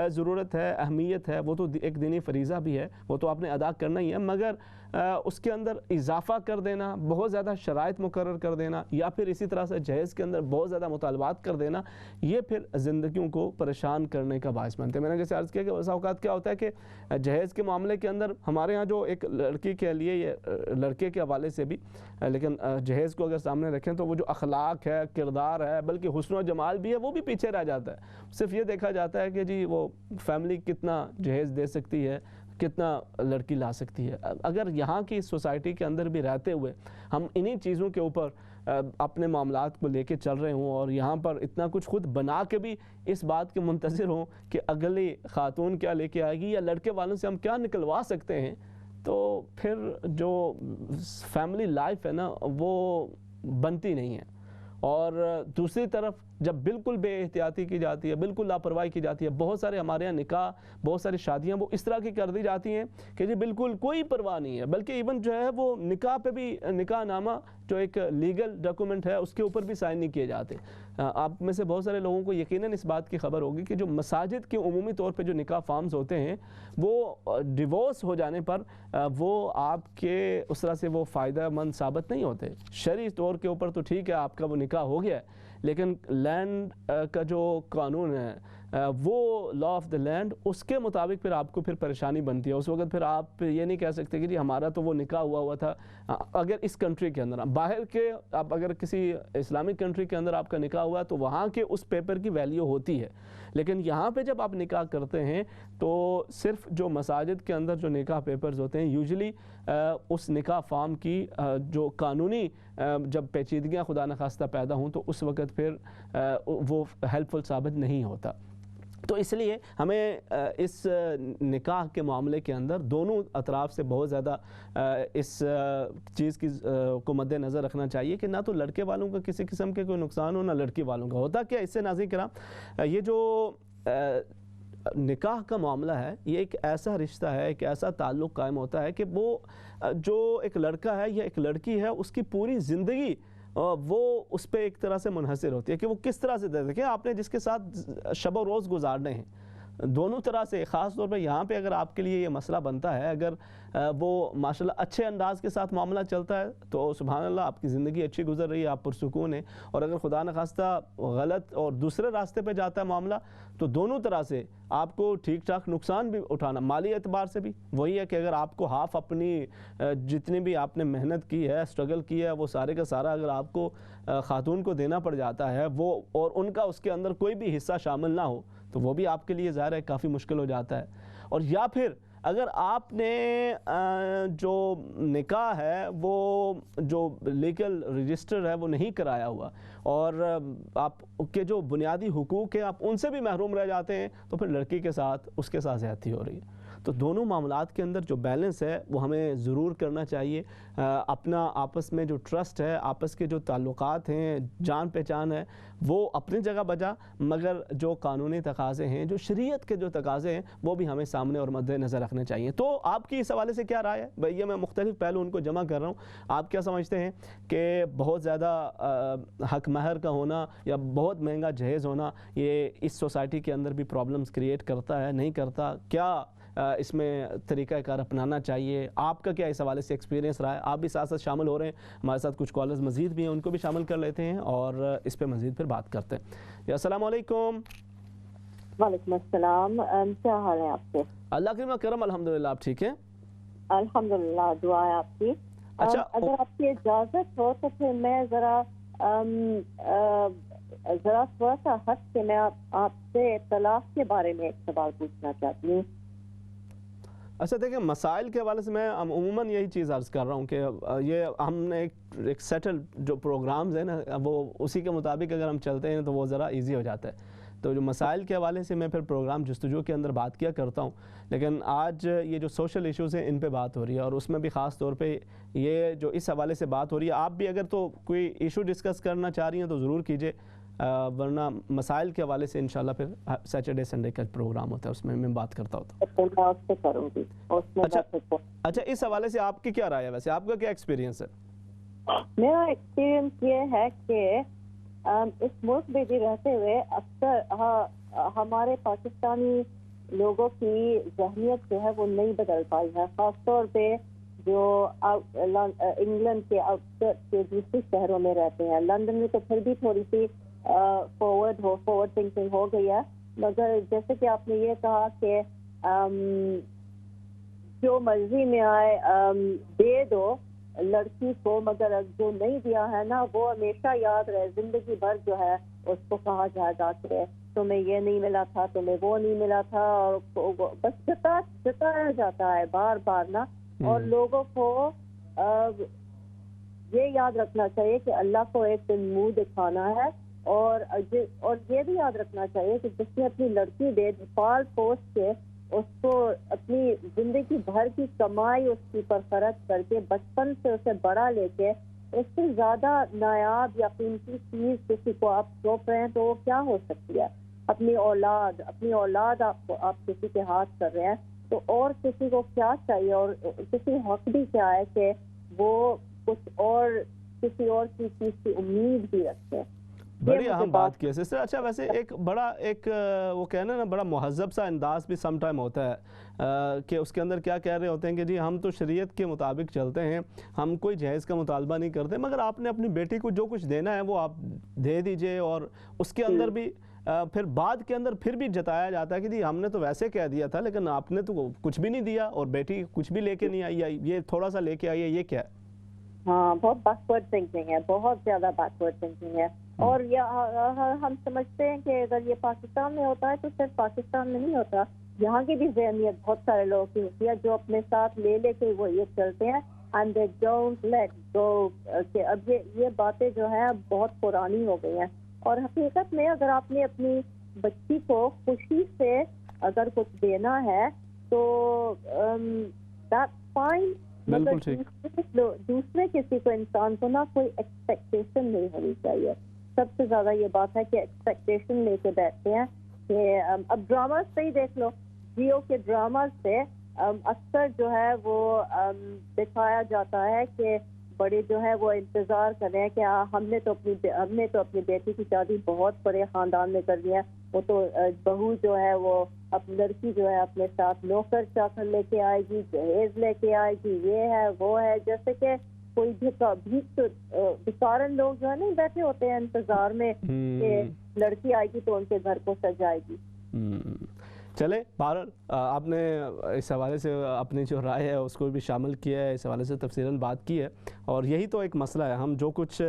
ضرورت ہے، اہمیت ہے، وہ تو ایک دینی فریضہ بھی ہے، وہ تو آپ نے ادا کرنا ہی ہے، مگر اس کے اندر اضافہ کر دینا، بہت زیادہ شرائط مقرر کر دینا، یا پھر اسی طرح سے جہیز کے اندر بہت زیادہ مطالبات کر دینا، یہ پھر زندگیوں کو پریشان کرنے کا باعث بنتے ہیں۔ میں نے جیسے عرض کیا کہ بسا اوقات کیا ہوتا ہے کہ جہیز کے معاملے کے اندر ہمارے ہاں جو ایک لڑکی کے لیے یہ لڑکے کے حوالے سے بھی، لیکن جہیز کو اگر سامنے رکھیں تو وہ جو اخلاق ہے، کردار ہے، بلکہ حسن و جمال بھی ہے، وہ بھی پیچھے رہ جاتا ہے، صرف یہ دیکھا جاتا ہے کہ جی وہ فیملی کتنا جہیز دے سکتی ہے، کتنا لڑکی لا سکتی ہے۔ اگر یہاں کی سوسائٹی کے اندر بھی رہتے ہوئے ہم انہی چیزوں کے اوپر اپنے معاملات کو لے کے چل رہے ہوں، اور یہاں پر اتنا کچھ خود بنا کے بھی اس بات کے منتظر ہوں کہ اگلی خاتون کیا لے کے آئے گی یا لڑکے والوں سے ہم کیا نکلوا سکتے ہیں، تو پھر جو فیملی لائف ہے نا وہ بنتی نہیں ہے۔ اور دوسری طرف جب بالکل بے احتیاطی کی جاتی ہے، بالکل لاپرواہی کی جاتی ہے، بہت سارے ہمارے یہاں نکاح، بہت ساری شادیاں وہ اس طرح کی کر دی جاتی ہیں کہ جی بالکل کوئی پرواہ نہیں ہے، بلکہ ایون جو ہے وہ نکاح پہ بھی نکاح نامہ جو ایک لیگل ڈاکومنٹ ہے اس کے اوپر بھی سائن نہیں کیے جاتے۔ آپ میں سے بہت سارے لوگوں کو یقیناً اس بات کی خبر ہوگی کہ جو مساجد کے عمومی طور پہ جو نکاح فارمز ہوتے ہیں وہ ڈیورس ہو جانے پر وہ آپ کے اس طرح سے وہ فائدہ مند ثابت نہیں ہوتے۔ شرعی طور کے اوپر تو ٹھیک ہے آپ کا وہ نکاح ہو گیا ہے، لیکن لینڈ کا جو قانون ہے وہ لا آف دا لینڈ، اس کے مطابق پھر آپ کو پھر پریشانی بنتی ہے۔ اس وقت پھر آپ یہ نہیں کہہ سکتے کہ جی ہمارا تو وہ نکاح ہوا تھا، اگر اس کنٹری کے اندر باہر کے آپ اگر کسی اسلامک کنٹری کے اندر آپ کا نکاح ہوا تو وہاں کے اس پیپر کی ویلیو ہوتی ہے، لیکن یہاں پہ جب آپ نکاح کرتے ہیں تو صرف جو مساجد کے اندر جو نکاح پیپرز ہوتے ہیں یوزلی اس نکاح فارم کی جو قانونی جب پیچیدگیاں خدا نخواستہ پیدا ہوں تو اس وقت پھر وہ ہیلپ فل ثابت نہیں ہوتا۔ تو اس لیے ہمیں اس نکاح کے معاملے کے اندر دونوں اطراف سے بہت زیادہ اس چیز کی کو مد نظر رکھنا چاہیے کہ نہ تو لڑکے والوں کا کسی قسم کے کوئی نقصان ہو، نہ لڑکی والوں کا۔ ہوتا کیا اس سے ناظرین کرام، یہ جو نکاح کا معاملہ ہے یہ ایک ایسا رشتہ ہے، ایک ایسا تعلق قائم ہوتا ہے کہ وہ جو ایک لڑکا ہے یا ایک لڑکی ہے اس کی پوری زندگی وہ اس پہ ایک طرح سے منحصر ہوتی ہے کہ وہ کس طرح سے دیکھیں آپ نے جس کے ساتھ شب و روز گزارنے ہیں، دونوں طرح سے۔ خاص طور پہ یہاں پہ اگر آپ کے لیے یہ مسئلہ بنتا ہے، اگر وہ ماشاءاللہ اچھے انداز کے ساتھ معاملہ چلتا ہے تو سبحان اللہ آپ کی زندگی اچھی گزر رہی ہے، آپ پرسکون ہیں، اور اگر خدا نخواستہ غلط اور دوسرے راستے پہ جاتا ہے معاملہ تو دونوں طرح سے آپ کو ٹھیک ٹھاک نقصان بھی اٹھانا، مالی اعتبار سے بھی وہی ہے کہ اگر آپ کو ہاف اپنی جتنی بھی آپ نے محنت کی ہے، سٹرگل کی ہے، وہ سارے کا سارا اگر آپ کو خاتون کو دینا پڑ جاتا ہے وہ، اور ان کا اس کے اندر کوئی بھی حصہ شامل نہ ہو تو وہ بھی آپ کے لیے ظاہر ہے کافی مشکل ہو جاتا ہے۔ اور یا پھر اگر آپ نے جو نکاح ہے وہ جو لیگل رجسٹر ہے وہ نہیں کرایا ہوا اور آپ کے جو بنیادی حقوق ہیں آپ ان سے بھی محروم رہ جاتے ہیں تو پھر لڑکی کے ساتھ اس کے ساتھ زیادتی ہو رہی ہے۔ تو دونوں معاملات کے اندر جو بیلنس ہے وہ ہمیں ضرور کرنا چاہیے۔ اپنا آپس میں جو ٹرسٹ ہے، آپس کے جو تعلقات ہیں، جان پہچان ہے، وہ اپنی جگہ بجا، مگر جو قانونی تقاضے ہیں، جو شریعت کے جو تقاضے ہیں وہ بھی ہمیں سامنے اور مد نظر رکھنے چاہیے۔ تو آپ کی اس حوالے سے کیا رائے ہے؟ بھئی یہ میں مختلف پہلو ان کو جمع کر رہا ہوں۔ آپ کیا سمجھتے ہیں کہ بہت زیادہ حق مہر کا ہونا یا بہت مہنگا جہیز ہونا یہ اس سوسائٹی کے اندر بھی پرابلمز کریٹ کرتا ہے، نہیں کرتا؟ کیا اس میں طریقہ کار اپنانا چاہیے؟ آپ کا کیا اس حوالے سے ایکسپیرینس رہا ہے؟ آپ بھی ساتھ ساتھ شامل ہو رہے ہیں، ہمارے ساتھ کچھ کالرز مزید بھی ہیں، ان کو بھی شامل کر لیتے ہیں اور اس پہ مزید پھر بات کرتے ہیں۔ السلام علیکم۔ وعلیکم السلام، کیا حال ہے آپ کے؟ اللہ کا کرم، الحمدللہ آپ ٹھیک ہیں؟ الحمدللہ، دعا ہے آپ کی۔ اچھا، اگر آپ کی اجازت ہو تو پھر میں ذرا تھوڑا سا ہٹ کے میں آپ سے طلاق کے بارے میں ایک سوال پوچھنا چاہتی ہوں۔ اچھا دیکھیں، مسائل کے حوالے سے میں عموماً یہی چیز عرض کر رہا ہوں کہ یہ ہم نے ایک سیٹل جو پروگرامز ہیں نا، وہ اسی کے مطابق اگر ہم چلتے ہیں تو وہ ذرا ایزی ہو جاتا ہے۔ تو جو مسائل کے حوالے سے میں پھر پروگرام جستجو کے اندر بات کیا کرتا ہوں، لیکن آج یہ جو سوشل ایشوز ہیں ان پہ بات ہو رہی ہے، اور اس میں بھی خاص طور پہ یہ جو اس حوالے سے بات ہو رہی ہے، آپ بھی اگر تو کوئی ایشو ڈسکس کرنا چاہ رہی ہیں تو ضرور کیجئے، ورنہ مسائل کے حوالے سے انشاءاللہ پھر سیٹرڈے سنڈے کا پروگرام ہوتا ہے، اس میں بات کرتا ہوتا ہوں۔ اچھا، اس حوالے سے آپ کی کیا رائے ہے؟ ویسے آپ کا کیا ایکسپیرینس ہے؟ میرا ایکسپیرینس یہ ہے کہ اس ملک میں بھی رہتے ہوئے اکثر ہمارے پاکستانی لوگوں کی ذہنیت جو ہے وہ نہیں بدل پائی ہے، خاص طور پہ جو انگلینڈ کے آؤٹسکرٹ کے دوسرے شہروں میں رہتے ہیں۔ لندن میں تو پھر بھی تھوڑی سی فارورڈ تھنکنگ ہو گئی ہے، مگر جیسے کہ آپ نے یہ کہا کہ جو مرضی میں آئے دے دو لڑکی کو، مگر جو نہیں دیا ہے نا وہ ہمیشہ یاد رہے، زندگی بھر جو ہے اس کو کہا جائے گا کہ تمہیں یہ نہیں ملا تھا، تمہیں وہ نہیں ملا تھا، اور بس جتایا جاتا ہے بار بار نا۔ اور لوگوں کو یہ یاد رکھنا چاہیے کہ اللہ کو ایک دن منہ دکھانا ہے، اور یہ بھی یاد رکھنا چاہیے کہ جس نے اپنی لڑکی دے پال پوس کے اس کو اپنی زندگی بھر کی کمائی اس کی پر خرچ کر کے بچپن سے اسے بڑا لے کے، اس سے زیادہ نایاب یا قیمتی چیز کسی کو آپ سونپ رہے ہیں تو وہ کیا ہو سکتی ہے؟ اپنی اولاد آپ کسی کے ہاتھ کر رہے ہیں، تو اور کسی کو کیا چاہیے، اور کسی حق بھی کیا ہے کہ وہ کچھ اور کسی اور چیز کی امید بھی رکھتے ہیں۔ بڑی اہم بات کی ہے سسٹر۔ اچھا، ویسے ایک وہ کہنا نا بڑا مہذب سا انداز بھی سم ٹائم ہوتا ہے کہ اس کے اندر کیا کہہ رہے ہوتے ہیں کہ جی ہم تو شریعت کے مطابق چلتے ہیں، ہم کوئی جہیز کا مطالبہ نہیں کرتے، مگر آپ نے اپنی بیٹی کو جو کچھ دینا ہے وہ آپ دے دیجئے، اور اس کے اندر بھی پھر بعد کے اندر پھر بھی جتایا جاتا ہے کہ جی ہم نے تو ویسے کہہ دیا تھا لیکن آپ نے تو کچھ بھی نہیں دیا، اور بیٹی کچھ بھی لے کے نہیں آئی، یہ تھوڑا سا لے کے آئی ہے، یہ کیا ہے؟ ہاں، بہت بیکورڈ تھنکنگ ہے، بہت زیادہ بیکورڈ تھنکنگ ہے۔ اور ہم سمجھتے ہیں کہ اگر یہ پاکستان میں ہوتا ہے تو صرف پاکستان میں نہیں ہوتا، یہاں کی بھی ذہنیت بہت سارے لوگوں کی ہوتی ہے جو اپنے ساتھ لے کے وہ یہ چلتے ہیں and they don't let go, کہ اب یہ باتیں جو ہیں اب بہت پرانی ہو گئی ہیں۔ اور حقیقت میں اگر آپ نے اپنی بچی کو خوشی سے اگر کچھ دینا ہے تو that's fine، مگر دوسرے کسی کو انسان کو نا کوئی ایکسپیکٹیشن نہیں ہونی چاہیے۔ سب سے زیادہ یہ بات ہے کہ ایکسپیکٹیشن لے کے بیٹھتے ہیں کہ اب ڈراماز سے ہی دیکھ لو، جیو کے ڈراماز سے اکثر جو ہے وہ دکھایا جاتا ہے کہ بڑے جو ہے وہ انتظار کر رہے ہیں کہ ہم نے تو اپنی بیٹی کی شادی بہت بڑے خاندان میں کر دیا ہے، وہ تو بہو جو ہے وہ اپنی لڑکی جو ہے اپنے ساتھ نوکر چاکر لے کے آئے گی، جہیز لے کے آئے گی، یہ ہے وہ ہے، جیسے کہ کوئی بھکارن لوگ جو ہے نہیں بیٹھے ہوتے ہیں انتظار میں کہ لڑکی آئے گی تو ان کے گھر کو سجائے گی۔ چلے بہرحال آپ نے اس حوالے سے اپنی جو رائے ہے اس کو بھی شامل کیا ہے، اس حوالے سے تفصیلاً بات کی ہے، اور یہی تو ایک مسئلہ ہے، ہم جو کچھ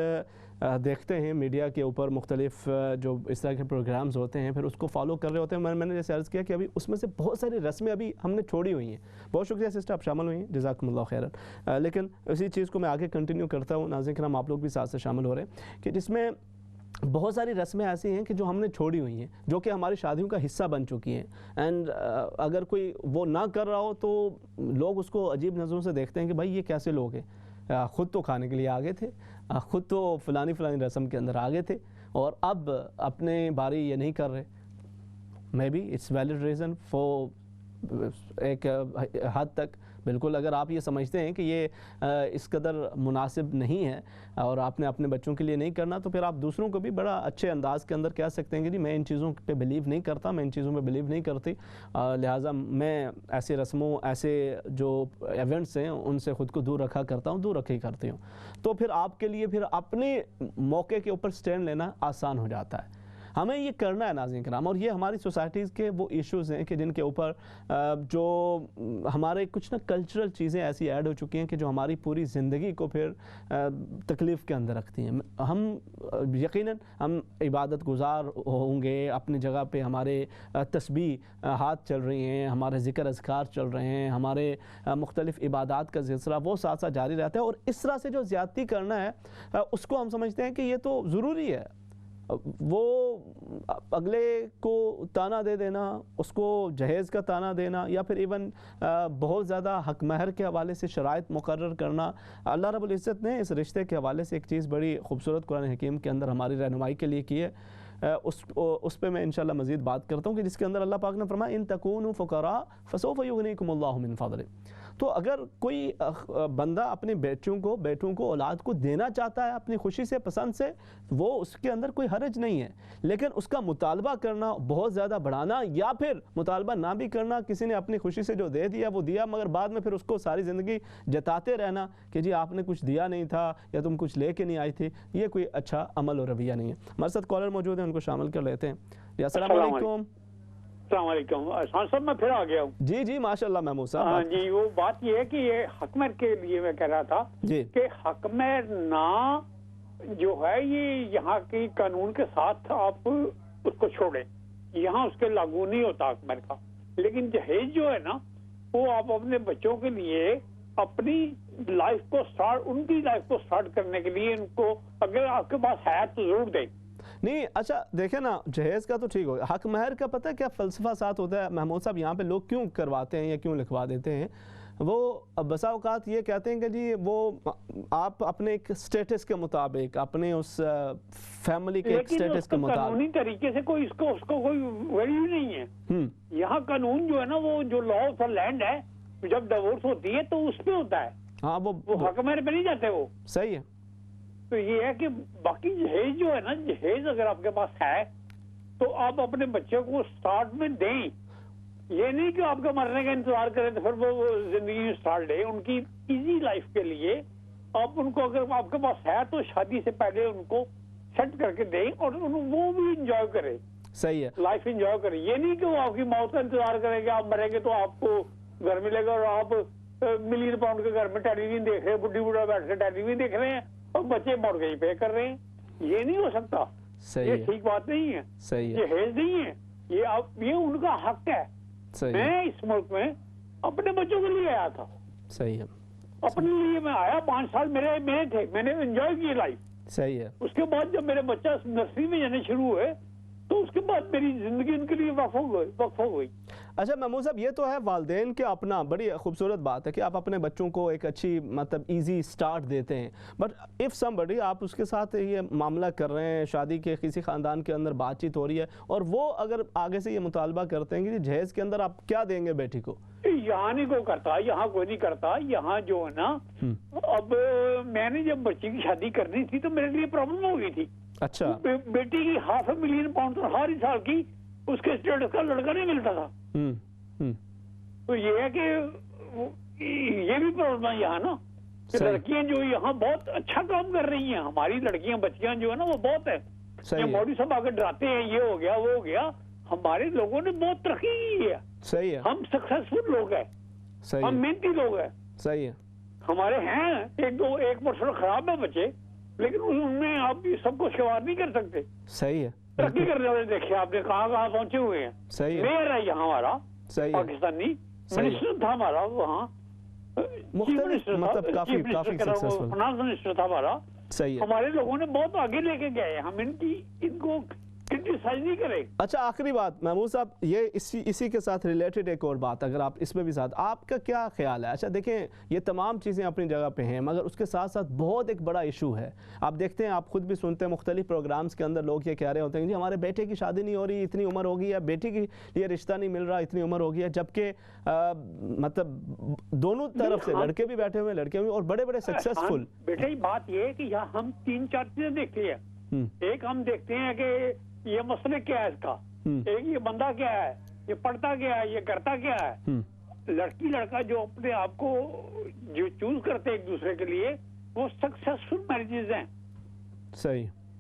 دیکھتے ہیں میڈیا کے اوپر مختلف جو اس طرح کے پروگرامز ہوتے ہیں پھر اس کو فالو کر رہے ہوتے ہیں۔ میں نے جیسے عرض کیا کہ ابھی اس میں سے بہت ساری رسمیں ابھی ہم نے چھوڑی ہوئی ہیں۔ بہت شکریہ سسٹر، آپ شامل ہوئی ہیں، جزاکم اللہ خیرا۔ لیکن اسی چیز کو میں آگے کنٹینیو کرتا ہوں، ناظرین کرام آپ لوگ بھی ساتھ سے شامل ہو رہے ہیں، کہ جس میں بہت ساری رسمیں ایسی ہیں کہ جو ہم نے چھوڑی ہوئی ہیں، جو کہ ہماری شادیوں کا حصہ بن چکی ہیں، اینڈ اگر کوئی وہ نہ کر رہا ہو تو لوگ اس کو عجیب نظروں سے دیکھتے ہیں کہ بھائی یہ کیسے لوگ ہیں، خود تو کھانے کے لیے آگے تھے، خود تو فلانی رسم کے اندر آگے تھے، اور اب اپنے باری یہ نہیں کر رہے۔ Maybe it's valid reason for ایک حد تک، بالکل اگر آپ یہ سمجھتے ہیں کہ یہ اس قدر مناسب نہیں ہے اور آپ نے اپنے بچوں کے لیے نہیں کرنا، تو پھر آپ دوسروں کو بھی بڑا اچھے انداز کے اندر کہہ سکتے ہیں کہ جی میں ان چیزوں پہ بلیو نہیں کرتا، میں ان چیزوں پہ بلیو نہیں کرتی، لہٰذا میں ایسے رسموں، ایسے جو ایونٹس ہیں ان سے خود کو دور رکھا کرتا ہوں، دور رکھی کرتی ہوں۔ تو پھر آپ کے لیے پھر اپنے موقع کے اوپر سٹینڈ لینا آسان ہو جاتا ہے۔ ہمیں یہ کرنا ہے ناظرین کرام. اور یہ ہماری سوسائٹیز کے وہ ایشوز ہیں کہ جن کے اوپر جو ہمارے کچھ نا کلچرل چیزیں ایسی ایڈ ہو چکی ہیں کہ جو ہماری پوری زندگی کو پھر تکلیف کے اندر رکھتی ہیں. ہم یقیناً ہم عبادت گزار ہوں گے اپنی جگہ پہ, ہمارے تسبیح ہاتھ چل رہی ہیں, ہمارے ذکر اذکار چل رہے ہیں, ہمارے مختلف عبادات کا سلسلہ وہ ساتھ ساتھ جاری رہتا ہے. اور اس طرح سے جو زیادتی کرنا ہے اس کو ہم سمجھتے ہیں کہ یہ تو ضروری ہے. وہ اگلے کو تانا دے دینا, اس کو جہیز کا تانا دینا, یا پھر ایون بہت زیادہ حق مہر کے حوالے سے شرائط مقرر کرنا. اللہ رب العزت نے اس رشتے کے حوالے سے ایک چیز بڑی خوبصورت قرآن حکیم کے اندر ہماری رہنمائی کے لیے کی ہے. اس پہ میں انشاءاللہ مزید بات کرتا ہوں کہ جس کے اندر اللہ پاک نے فرمایا ان تکونوا فقراء فسوف یغنیکم اللہ من فضلہ. تو اگر کوئی بندہ اپنے بیٹوں کو اولاد کو دینا چاہتا ہے اپنی خوشی سے, پسند سے, وہ اس کے اندر کوئی حرج نہیں ہے. لیکن اس کا مطالبہ کرنا, بہت زیادہ بڑھانا, یا پھر مطالبہ نہ بھی کرنا, کسی نے اپنی خوشی سے جو دے دیا وہ دیا, مگر بعد میں پھر اس کو ساری زندگی جتاتے رہنا کہ جی آپ نے کچھ دیا نہیں تھا یا تم کچھ لے کے نہیں آئی تھی, یہ کوئی اچھا عمل اور رویہ نہیں ہے. ہمارے ساتھ کالر موجود ہیں, ان کو شامل کر لیتے ہیں. جی السلام علیکم. السلام علیکم. احسان صاحب میں پھر آ گیا ہوں. جی جی ماشاءاللہ محمود صاحب. ہاں جی, وہ بات یہ ہے کہ یہ حق مہر کے لیے میں کہہ رہا تھا کہ حق مہر نہ جو ہے یہ یہاں کی قانون کے ساتھ آپ اس کو چھوڑیں, یہاں اس کے لاگو نہیں ہوتا حق مہر کا. لیکن جہیز جو ہے نا وہ آپ اپنے بچوں کے لیے اپنی لائف کو ان کی لائف کو سٹارٹ کرنے کے لیے ان کو اگر آپ کے پاس ہے تو ضرور دیں. نہیں اچھا دیکھیں نا, جہیز کا تو ٹھیک ہو گیا, حق مہر کا پتہ ہے کیا فلسفہ ساتھ ہوتا ہے محمود صاحب؟ یہاں پہ لوگ کیوں کرواتے ہیں یا کیوں لکھوا دیتے ہیں, وہ بسا اوقات یہ کہتے ہیں کہ جی وہ آپ اپنے ایک سٹیٹس کے مطابق, اپنے اس فیملی کے ایک سٹیٹس کے مطابق, قانونی طریقے سے کوئی اس کو کوئی ویلیو نہیں ہے. یہاں قانون جو ہے نا وہ جو لا آف دا لینڈ ہے, جب ڈیورس ہوتی ہے تو اس پہ ہوتا ہے. ہاں وہ حق مہر پہ نہیں جاتے وہ. صحیح ہے. تو یہ ہے کہ باقی جہیز جو ہے نا, جہیز اگر آپ کے پاس ہے تو آپ اپنے بچے کو سٹارٹ میں دیں. یہ نہیں کہ آپ کا مرنے کا انتظار کریں تو پھر وہ زندگی میں سٹارٹ دیں. ان کی ایزی لائف کے لیے آپ ان کو اگر آپ کے پاس ہے تو شادی سے پہلے ان کو سیٹ کر کے دیں اور وہ بھی انجوائے کریں. صحیح ہے. لائف انجوائے کریں. یہ نہیں کہ وہ آپ کی موت کا انتظار کریں کہ آپ مریں گے تو آپ کو گھر ملے گا اور آپ ملین پاؤنڈ کے گھر میں ٹیلی ویژن دیکھ رہے ہیں, بڈھی بوڑھا بیٹھ کے ٹیلی ویژن دیکھ رہے ہیں اور بچے مورگیج پے کر رہے ہیں. یہ نہیں ہو سکتا. یہ ٹھیک بات نہیں ہے. یہ جہیز نہیں ہے, یہ ان کا حق ہے. میں اس ملک میں اپنے بچوں کے لیے آیا تھا. صحیح ہے. اپنے لیے میں آیا, 5 سال میرے تھے, میں نے انجوائے کی لائف. صحیح ہے. اس کے بعد جب میرے بچہ نرسری میں جانے شروع ہوئے تو اس کے بعد میری زندگی ان کے لیے وقف ہو گئی. اچھا محمود صاحب, یہ تو ہے والدین کے اپنا, بڑی خوبصورت بات ہے کہ آپ اپنے بچوں کو ایک اچھی مطلب ایزی سٹارٹ دیتے ہیں. بٹ اف somebody آپ اس کے ساتھ یہ معاملہ کر رہے ہیں, شادی کے کسی خاندان کے اندر بات چیت ہو رہی ہے, اور وہ اگر آگے سے یہ مطالبہ کرتے ہیں کہ جہیز کے اندر آپ کیا دیں گے بیٹی کو, یہاں نہیں کوئی کرتا, یہاں کوئی نہیں کرتا. یہاں جو ہے نا, اب میں نے جب بچی کی شادی کرنی تھی تو میرے لیے پرابلم ہو گئی تھی. اچھا, بیٹی کی $500,000 ہر سال کی اس کے اسٹیٹس کا لڑکا نہیں ملتا تھا. تو یہ ہے کہ یہ بھی پرابلم ہے یہاں نا, کہ لڑکیاں جو یہاں بہت اچھا کام کر رہی ہیں. ہماری لڑکیاں بچیاں جو ہے نا وہ بہت ہے. مودی صاحب آگے ڈراتے ہیں یہ ہو گیا وہ ہو گیا. ہمارے لوگوں نے بہت ترقی کی ہے. صحیح ہے. ہم سکسیسفل لوگ ہیں, ہم محنتی لوگ ہیں. صحیح ہے. ہمارے ہیں 1% خراب ہے بچے, لیکن ان میں آپ سب کو شمار نہیں کر سکتے. صحیح ہے. ترقی کرنے والے دیکھیں آپ نے کہاں کہاں پہنچے ہوئے ہیں. میئر ہے یہاں ہمارا پاکستانی, منسٹر تھا ہمارا وہاں, مطلب کافی سکسیسفل فنانس منسٹر تھا ہمارا. ہمارے لوگوں نے بہت آگے لے کے گئے. ہم ان کو کرٹیسائز نہیں کریں. اچھا آخری بات محمود صاحب, یہ اسی کے ساتھ ریلیٹڈ ایک اور بات, اگر آپ اس میں بھی ساتھ, آپ کا کیا خیال ہے؟ اچھا دیکھیں یہ تمام چیزیں اپنی جگہ پہ ہیں, مگر اس کے ساتھ ساتھ بہت ایک بڑا ایشو ہے. آپ دیکھتے ہیں, آپ خود بھی سنتے ہیں مختلف پروگرامز کے اندر لوگ یہ کہہ رہے ہوتے ہیں کہ جی ہمارے بیٹے کی شادی نہیں ہو رہی, اتنی عمر ہو گئی ہے, بیٹی کی یہ رشتہ نہیں مل رہا, اتنی عمر ہو گئی ہے. جبکہ مطلب دونوں طرف سے لڑکے بھی بیٹھے ہوئے, لڑکے بھی, اور بڑے بڑے سکسیسفل. بیٹے بات یہ ہے کہ یہاں ہم 3-4 چیزیں دیکھتے ہیں. ایک ہم دیکھتے ہیں کہ یہ مسئلہ کیا ہے اس کا, ایک یہ بندہ کیا ہے, یہ پڑھتا کیا ہے, یہ کرتا کیا ہے. لڑکی لڑکا جو اپنے آپ کو جو چوز کرتے ایک دوسرے کے لیے وہ سکسیسفل میرجز ہیں. صحیح.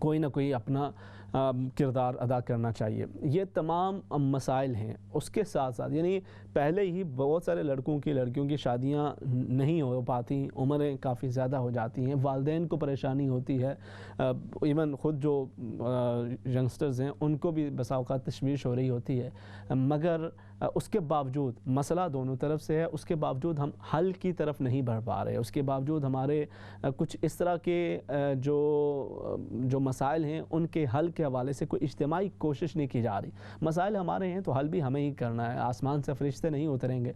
کوئی نہ کوئی اپنا کردار ادا کرنا چاہیے. یہ تمام مسائل ہیں. اس کے ساتھ ساتھ یعنی پہلے ہی بہت سارے لڑکیوں کی شادیاں نہیں ہو پاتی, عمریں کافی زیادہ ہو جاتی ہیں, والدین کو پریشانی ہوتی ہے, ایون خود جو ینگسٹرز ہیں ان کو بھی بسا اوقات تشویش ہو رہی ہوتی ہے, مگر اس کے باوجود مسئلہ دونوں طرف سے ہے, اس کے باوجود ہم حل کی طرف نہیں بڑھ پا رہے, اس کے باوجود ہمارے کچھ اس طرح کے جو مسائل ہیں ان کے حل کے حوالے سے کوئی اجتماعی کوشش نہیں کی جا رہی. مسائل ہمارے ہیں تو حل بھی ہمیں ہی کرنا ہے, آسمان سے فرشتے نہیں اتریں گے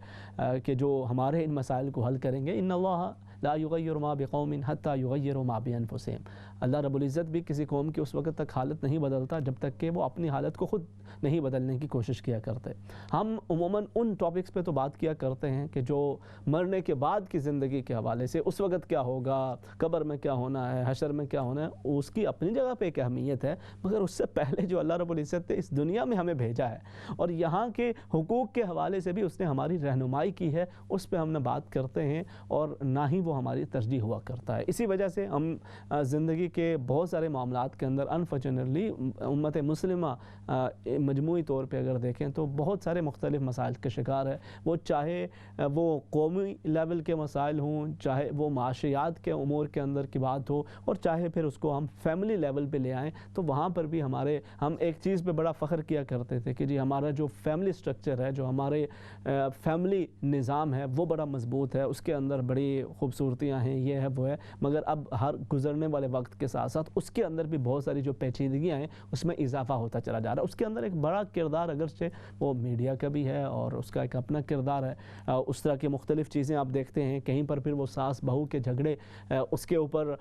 کہ جو ہمارے ان مسائل کو حل کریں گے. ان اللہ لا یغیر ما بقوم حتی یغیروا ما بانفسہم. اللہ رب العزت بھی کسی قوم کی اس وقت تک حالت نہیں بدلتا جب تک کہ وہ اپنی حالت کو خود نہیں بدلنے کی کوشش کیا کرتے. ہم عموماً ان ٹاپکس پہ تو بات کیا کرتے ہیں کہ جو مرنے کے بعد کی زندگی کے حوالے سے, اس وقت کیا ہوگا, قبر میں کیا ہونا ہے, حشر میں کیا ہونا ہے, اس کی اپنی جگہ پہ ایک اہمیت ہے, مگر اس سے پہلے جو اللہ رب العزت نے اس دنیا میں ہمیں بھیجا ہے اور یہاں کے حقوق کے حوالے سے بھی اس نے ہماری رہنمائی کی ہے, اس پہ ہم نے بات کرتے ہیں اور نہ ہی وہ ہماری ترجیح ہوا کرتا ہے. اسی وجہ سے ہم زندگی کے بہت سارے معاملات کے اندر انفارچونیٹلی امت مسلمہ مجموعی طور پہ اگر دیکھیں تو بہت سارے مختلف مسائل کے شکار ہے. وہ چاہے وہ قومی لیول کے مسائل ہوں, چاہے وہ معاشیات کے امور کے اندر کی بات ہو, اور چاہے پھر اس کو ہم فیملی لیول پہ لے آئیں تو وہاں پر بھی ہم ایک چیز پہ بڑا فخر کیا کرتے تھے کہ جی ہمارا جو فیملی سٹرکچر ہے, جو ہمارے فیملی نظام ہے وہ بڑا مضبوط ہے, اس کے اندر بڑی خوبصورتیاں ہیں, یہ ہے وہ ہے. مگر اب ہر گزرنے والے وقت کے ساتھ ساتھ اس کے اندر بھی بہت ساری جو پیچیدگیاں ہیں اس میں اضافہ ہوتا چلا جا رہا ہے. اس کے اندر ایک بڑا کردار اگرچہ وہ میڈیا کا بھی ہے اور اس کا ایک اپنا کردار ہے. اس طرح کی مختلف چیزیں آپ دیکھتے ہیں, کہیں پر پھر وہ ساس بہو کے جھگڑے, اس کے اوپر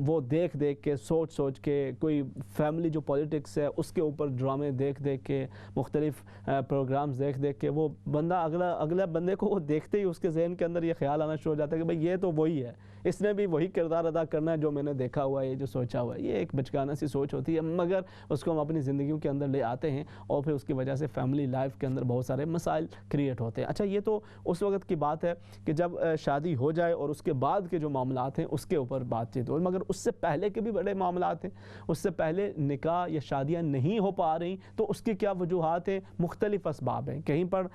وہ دیکھ کے سوچ کے کوئی فیملی جو پولیٹکس ہے اس کے اوپر ڈرامے دیکھ کے مختلف پروگرامز دیکھ کے وہ بندہ اگلا بندے کو وہ دیکھتے ہی اس کے ذہن کے اندر یہ خیال آنا شروع ہو جاتا ہے کہ بھئی یہ تو وہی ہے, اس نے بھی وہی کردار ادا کرنا ہے جو میں نے دیکھا ہوا ہے, یہ جو سوچا ہوا ہے. یہ ایک بچگانہ سی سوچ ہوتی ہے, مگر اس کو ہم اپنی زندگیوں کے اندر لے آتے ہیں اور پھر اس کی وجہ سے فیملی لائف کے اندر بہت سارے مسائل کریٹ ہوتے ہیں. اچھا, یہ تو اس وقت کی بات ہے کہ جب شادی ہو جائے اور اس کے بعد کے جو معاملات ہیں اس کے اوپر بات چیت ہو, مگر اس سے پہلے کے بھی بڑے معاملات ہیں. اس سے پہلے نکاح یا شادیاں نہیں ہو پا رہی تو اس کی کیا وجوہات ہیں؟ مختلف اسباب ہیں. کہیں پر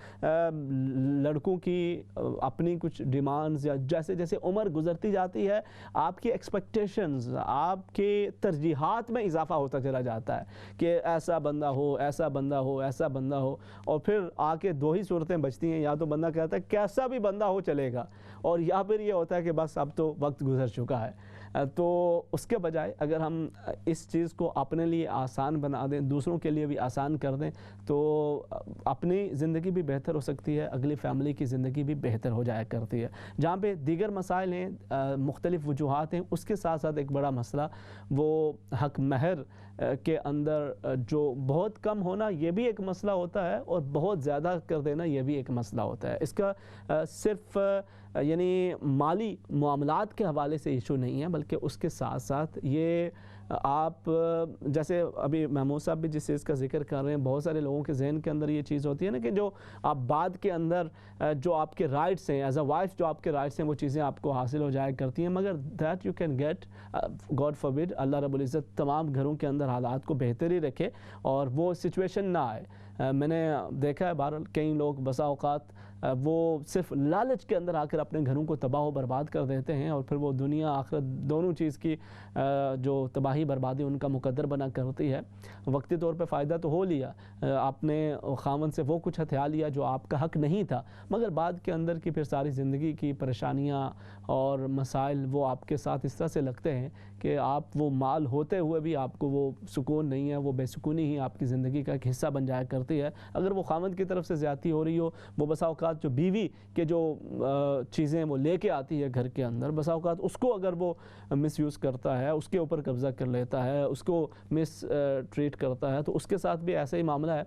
لڑکوں کی اپنی کچھ ڈیمانڈز, یا جیسے جیسے عمر گزرتی جاتی ہے آپ کی ایکسپیکٹیشنز, آپ کے ترجیحات میں اضافہ ہوتا چلا جاتا ہے کہ ایسا بندہ ہو, ایسا بندہ ہو, ایسا بندہ ہو, اور پھر آ کے دو ہی صورتیں بچتی ہیں. یا تو بندہ کہتا ہے کیسا بھی بندہ ہو چلے گا, اور یا پھر یہ ہوتا ہے کہ بس اب تو وقت گزر چکا ہے. تو اس کے بجائے اگر ہم اس چیز کو اپنے لیے آسان بنا دیں, دوسروں کے لیے بھی آسان کر دیں, تو اپنی زندگی بھی بہتر ہو سکتی ہے, اگلی فیملی کی زندگی بھی بہتر ہو جایا کرتی ہے. جہاں پہ دیگر مسائل ہیں, مختلف وجوہات ہیں, اس کے ساتھ ساتھ ایک بڑا مسئلہ وہ حق مہر کے اندر جو بہت کم ہونا, یہ بھی ایک مسئلہ ہوتا ہے, اور بہت زیادہ کر دینا یہ بھی ایک مسئلہ ہوتا ہے. اس کا صرف یعنی مالی معاملات کے حوالے سے ایشو نہیں ہے, بلکہ اس کے ساتھ ساتھ یہ آپ جیسے ابھی محمود صاحب بھی جس چیز کا ذکر کر رہے ہیں, بہت سارے لوگوں کے ذہن کے اندر یہ چیز ہوتی ہے نا کہ جو آپ بعد کے اندر جو آپ کے رائٹس ہیں ایز اے وائف, جو آپ کے رائٹس ہیں وہ چیزیں آپ کو حاصل ہو جایا کرتی ہیں, مگر that you can get, God forbid, اللہ رب العزت تمام گھروں کے اندر حالات کو بہتر ہی رکھے اور وہ سچویشن نہ آئے. میں نے دیکھا ہے بہرحال کئی لوگ بسا اوقات وہ صرف لالچ کے اندر آ کر اپنے گھروں کو تباہ و برباد کر دیتے ہیں, اور پھر وہ دنیا آخرت دونوں چیز کی جو تباہی بربادی ان کا مقدر بنا کرتی ہے. وقتی طور پہ فائدہ تو ہو لیا, آپ نے خاوند سے وہ کچھ ہتھیا لیا جو آپ کا حق نہیں تھا, مگر بعد کے اندر کی پھر ساری زندگی کی پریشانیاں اور مسائل وہ آپ کے ساتھ اس طرح سے لگتے ہیں کہ آپ وہ مال ہوتے ہوئے بھی آپ کو وہ سکون نہیں ہے, وہ بے سکونی ہی آپ کی زندگی کا ایک حصہ بن جایا کرتی ہے. اگر وہ خاوند کی طرف سے زیادتی ہو رہی ہو, وہ بسا اوقات جو بیوی کے جو چیزیں وہ لے کے آتی ہے گھر کے اندر, بسا اوقات اس کو اگر وہ مس یوز کرتا ہے, اس کے اوپر قبضہ کر لیتا ہے, اس کو مس ٹریٹ کرتا ہے, تو اس کے ساتھ بھی ایسا ہی معاملہ ہے.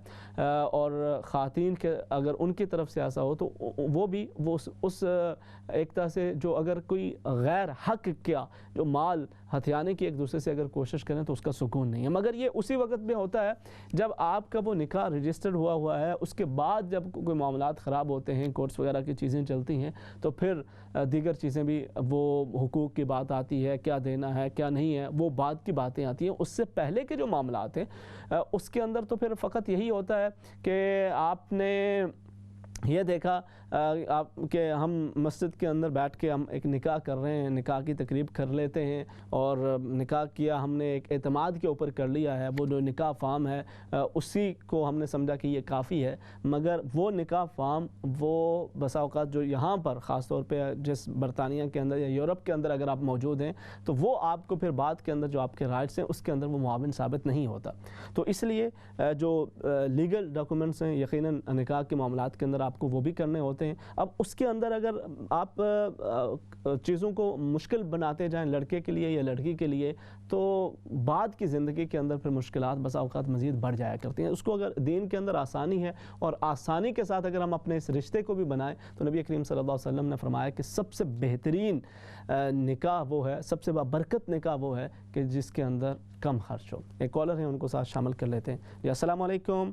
اور خواتین کے اگر ان کی طرف سے ایسا ہو تو وہ بھی اس ایک طرح سے جو اگر کوئی غیر حق کیا جو مال ہتھیانے کی ایک دوسرے سے اگر کوشش کریں تو اس کا سکون نہیں ہے. مگر یہ اسی وقت میں ہوتا ہے جب آپ کا وہ نکاح رجسٹرڈ ہوا ہے, اس کے بعد جب کوئی معاملات خراب ہوتے ہیں, کورٹس وغیرہ کی چیزیں چلتی ہیں, تو پھر دیگر چیزیں بھی, وہ حقوق کی بات آتی ہے, کیا دینا ہے کیا نہیں ہے, وہ بات کی باتیں آتی ہیں. اس سے پہلے کے جو معاملات ہیں اس کے اندر تو پھر فقط یہی ہوتا ہے کہ آپ نے یہ دیکھا آپ کہ ہم مسجد کے اندر بیٹھ کے ہم ایک نکاح کر رہے ہیں, نکاح کی تقریب کر لیتے ہیں, اور نکاح کیا ہم نے ایک اعتماد کے اوپر کر لیا ہے, وہ جو نکاح فارم ہے اسی کو ہم نے سمجھا کہ یہ کافی ہے. مگر وہ نکاح فارم وہ بسا اوقات جو یہاں پر خاص طور پہ جس برطانیہ کے اندر یا یورپ کے اندر اگر آپ موجود ہیں تو وہ آپ کو پھر بعد کے اندر جو آپ کے رائٹس ہیں اس کے اندر وہ معاون ثابت نہیں ہوتا. تو اس لیے جو لیگل ڈاکومنٹس ہیں یقیناً نکاح کے معاملات کے اندر آپ کو وہ بھی کرنے ہوتے ہیں. اب اس کے اندر اگر آپ چیزوں کو مشکل بناتے جائیں لڑکے کے لیے یا لڑکی کے لیے تو بعد کی زندگی کے اندر پھر مشکلات بسا اوقات مزید بڑھ جایا کرتی ہیں. اس کو اگر دین کے اندر آسانی ہے اور آسانی کے ساتھ اگر ہم اپنے اس رشتے کو بھی بنائیں تو نبی کریم صلی اللہ علیہ وسلم نے فرمایا کہ سب سے بہترین نکاح وہ ہے, سب سے بابرکت نکاح وہ ہے کہ جس کے اندر کم خرچ ہو. ایک کالر ہیں ان کو ساتھ شامل کر لیتے ہیں. جی السلام علیکم.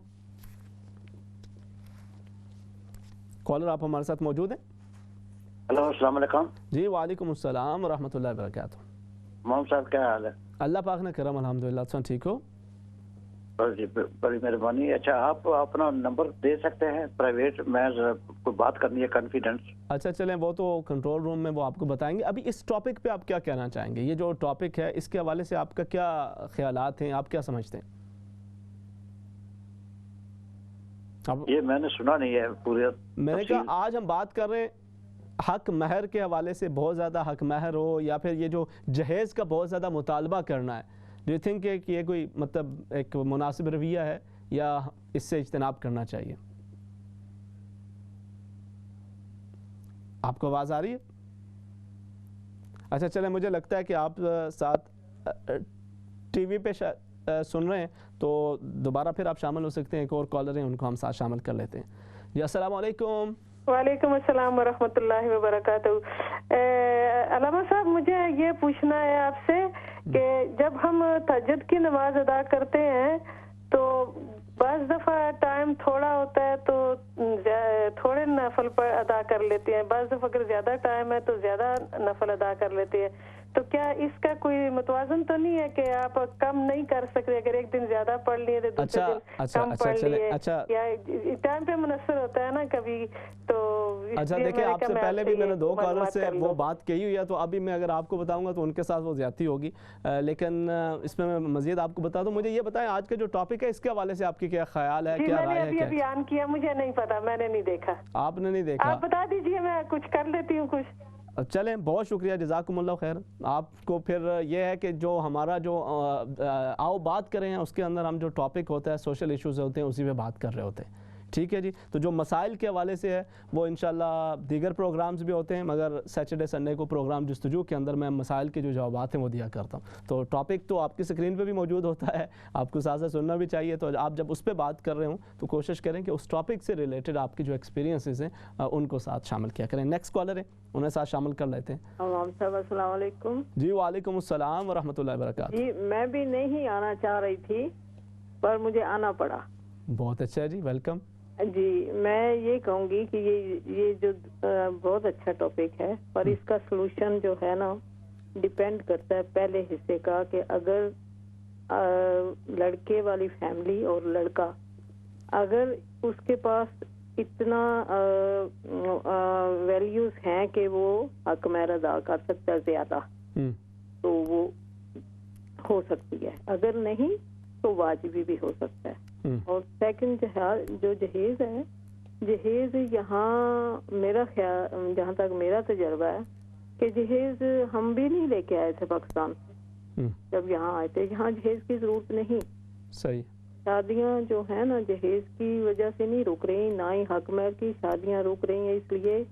کالر آپ ہمارے ساتھ موجود ہیں. ہلو السلام علیکم. جی وعلیکم السلام ورحمۃ اللہ وبرکاتہ. محمد صاحب کیا حال ہے؟ اللہ پاک نے کرم الحمدللہ. سن ٹھیک ہو؟ جی بڑی مہربانی. اچھا آپ اپنا نمبر دے سکتے ہیں پرائیویٹ, میں کوئی بات کرنی ہے کانفیڈنس. اچھا چلیں وہ تو کنٹرول روم میں وہ آپ کو بتائیں گے. ابھی اس ٹاپک پہ آپ کیا کہنا چاہیں گے؟ یہ جو ٹاپک ہے اس کے حوالے سے آپ کا کیا خیالات ہیں, آپ کیا سمجھتے ہیں؟ یہ میں نے سنا نہیں ہے پورے. میں نے کہا آج ہم بات کر رہے ہیں حق مہر کے حوالے سے, بہت زیادہ حق مہر ہو یا پھر یہ جو جہیز کا بہت زیادہ مطالبہ کرنا ہے. ڈو یو تھنک کہ یہ کوئی مطلب ایک مناسب رویہ ہے یا اس سے اجتناب کرنا چاہیے؟ آپ کو آواز آ رہی ہے؟ اچھا چلیں, مجھے لگتا ہے کہ آپ ساتھ ٹی وی پہ سن رہے ہیں تو دوبارہ پھر آپ شامل ہو سکتے ہیں. ایک اور کالر ہیں ان کو ہم ساتھ شامل کر لیتے ہیں. جی السلام علیکم. وعلیکم السلام ورحمۃ اللہ وبرکاتہ. علامہ صاحب مجھے یہ پوچھنا ہے آپ سے کہ جب ہم تہجد کی نماز ادا کرتے ہیں تو بعض دفعہ ٹائم تھوڑا ہوتا ہے تو تھوڑے نفل پر ادا کر لیتے ہیں, بعض دفعہ اگر زیادہ ٹائم ہے تو زیادہ نفل ادا کر لیتے ہیں. تو کیا اس کا کوئی متوازن تو نہیں ہے کہ آپ کم نہیں کر سکتے, اگر ایک دن زیادہ پڑھ لیے تو دوسرے دن کم پڑھ لیے, یا ٹائم پہ منحصر ہوتا ہے نا کبھی تو. اچھا دیکھیں, آپ سے پہلے بھی میں نے دو کالر سے وہ بات کہی ہوئی ہے تو ابھی میں اگر آپ کو بتاؤں گا تو ان کے ساتھ وہ زیادتی ہوگی, لیکن اس میں مزید آپ کو بتا دوں. مجھے یہ بتائیں آج کا جو ٹاپک ہے اس کے حوالے سے آپ کی کیا خیال ہے, کیا رائے ہے؟ میں نے ابھی بیان کیا, مجھے نہیں پتا, میں نے نہیں دیکھا. آپ نے نہیں دیکھا؟ آپ بتا دیجئے, میں کچھ کر لیتی ہوں کچھ. چلیں بہت شکریہ, جزاکم اللہ خیر. آپ کو پھر یہ ہے کہ جو ہمارا جو آؤ بات کریں ہیں اس کے اندر ہم جو ٹاپک ہوتا ہے سوشل ایشوز ہوتے ہیں اسی پہ بات کر رہے ہوتے ہیں. ٹھیک ہے جی. تو جو مسائل کے حوالے سے ہے وہ انشاءاللہ دیگر پروگرامز بھی ہوتے ہیں, مگر سیٹرڈے سنڈے کو پروگرام جستجو کے اندر میں مسائل کے جو جوابات ہیں وہ دیا کرتا ہوں. تو ٹاپک تو آپ کی سکرین پہ بھی موجود ہوتا ہے, آپ کو ساتھ ساتھ سننا بھی چاہیے. تو آپ جب اس پہ بات کر رہے ہوں تو کوشش کریں کہ اس ٹاپک سے ریلیٹڈ آپ کی جو ایکسپیرینسز ہیں ان کو ساتھ شامل کیا کریں. نیکسٹ کالر ہے, انہیں ساتھ شامل کر لیتے ہیں. السلام علیکم. جی وعلیکم السلام ورحمۃ اللہ وبرکاتہ. جی میں بھی نہیں آنا چاہ رہی تھی پر مجھے آنا پڑا. بہت اچھا جی, ویلکم. جی میں یہ کہوں گی کہ یہ جو بہت اچھا ٹاپک ہے پر اس کا سلوشن جو ہے نا ڈیپینڈ کرتا ہے پہلے حصے کا, کہ اگر لڑکے والی فیملی اور لڑکا اگر اس کے پاس اتنا ویلیوز ہیں کہ وہ حق مہر ادا کر سکتا ہے زیادہ تو وہ ہو سکتی ہے, اگر نہیں تو واجبی بھی ہو سکتا ہے. اور سیکنڈ جو جہیز ہے, جہیز یہاں میرا خیال جہاں تک میرا تجربہ ہے کہ جہیز ہم بھی نہیں لے کے آئے تھے پاکستان سے. جب یہاں آئے تھے یہاں جہیز کی ضرورت نہیں. صحیح. شادیاں جو ہیں نا جہیز کی وجہ سے نہیں رک رہی, نہ ہی حق مہر کی شادیاں رک رہی ہیں, اس لیے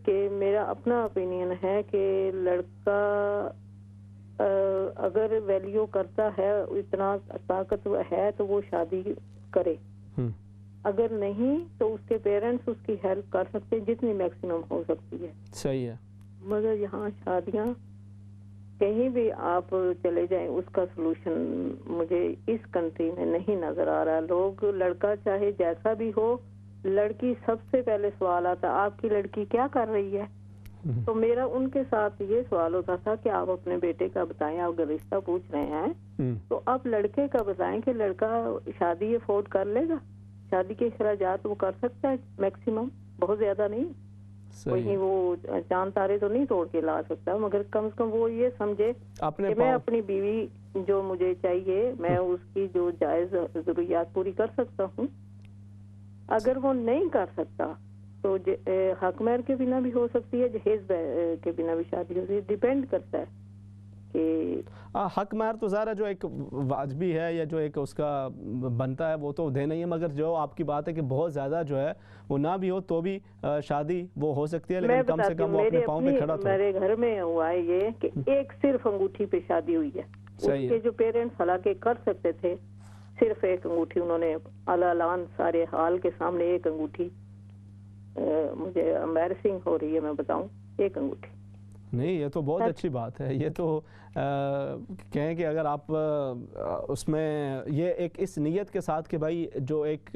کہ میرا اپنا اوپینین ہے کہ لڑکا اگر ویلیو کرتا ہے, اتنا طاقتور ہے تو وہ شادی کرے, اگر نہیں تو اس کے پیرنٹس اس کی ہیلپ کر سکتے جتنی میکسیمم ہو سکتی ہے. صحیح ہے. مگر یہاں شادیاں کہیں بھی آپ چلے جائیں اس کا سلوشن مجھے اس کنٹری میں نہیں نظر آ رہا. لوگ لڑکا چاہے جیسا بھی ہو لڑکی سب سے پہلے سوال آتا آپ کی لڑکی کیا کر رہی ہے. تو میرا ان کے ساتھ یہ سوال ہوتا تھا کہ آپ اپنے بیٹے کا بتائیں, آپ اگر رشتہ پوچھ رہے ہیں تو آپ لڑکے کا بتائیں کہ لڑکا شادی افورڈ کر لے گا, شادی کے اخراجات وہ کر سکتا ہے میکسیمم, بہت زیادہ نہیں, وہیں وہ چاند تارے تو نہیں توڑ کے لا سکتا, مگر کم سے کم وہ یہ سمجھے کہ میں اپنی بیوی جو مجھے چاہیے میں اس کی جو جائز ضروریات پوری کر سکتا ہوں. اگر وہ نہیں کر سکتا تو حق مہر کے بنا بھی ہو سکتی ہے, جہیز کے بنا بھی شادی ہوتی ہے, ڈیپینڈ کرتا ہے کہ حق مہر تو ظاہر ہے جو ایک واجبی ہے یا جو ایک اس کا بنتا ہے وہ تو دینا ہی ہے, مگر جو آپ کی بات ہے کہ بہت زیادہ جو ہے وہ نہ بھی ہو تو بھی شادی وہ ہو سکتی ہے, لیکن کم سے کم وہ اپنے پاؤں پہ کھڑا تو. میرے گھر میں ہوا ہے یہ کہ ایک صرف انگوٹھی پہ شادی ہوئی ہے, اس کے جو پیرنٹس حالانکہ کر سکتے تھے, صرف ایک انگوٹھی انہوں نے اعلان سارے حال کے سامنے, ایک انگوٹھی, مجھے امبیرسنگ ہو رہی ہے میں بتاؤں, ایک انگوٹھی. نہیں یہ تو بہت اچھی بات ہے, یہ تو کہیں کہ اگر آپ اس میں یہ ایک اس نیت کے ساتھ کہ بھائی جو ایک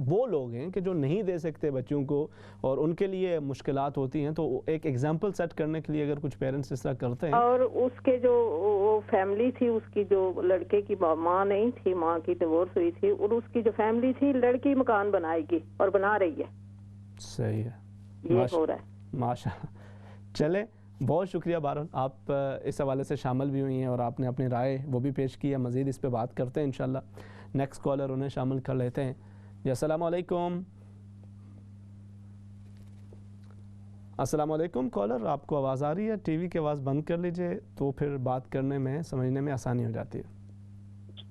وہ لوگ ہیں کہ جو نہیں دے سکتے بچوں کو اور ان کے لیے مشکلات ہوتی ہیں, تو ایک ایگزامپل سیٹ کرنے کے لیے اگر کچھ پیرنٹس اس طرح کرتے ہیں. اور اس کے جو وہ فیملی تھی, اس کی جو لڑکے کی ماں نہیں تھی, ماں کی ڈیورس ہوئی تھی, اور اس کی جو فیملی تھی, لڑکی مکان بنائے گی اور بنا رہی ہے. صحیح ہے, یہ ہو رہا ہے ماشاءاللہ. چلے بہت شکریہ بہرحال, آپ اس حوالے سے شامل بھی ہوئی ہیں اور آپ نے اپنی رائے وہ بھی پیش کی ہے, مزید اس پہ بات کرتے ہیں انشاءاللہ. نیکسٹ کالر انہیں شامل کر لیتے ہیں. جی السلام علیکم. السلام علیکم کالر, آپ کو آواز آ رہی ہے؟ ٹی وی کی آواز بند کر لیجئے تو پھر بات کرنے میں سمجھنے میں آسانی ہو جاتی ہے.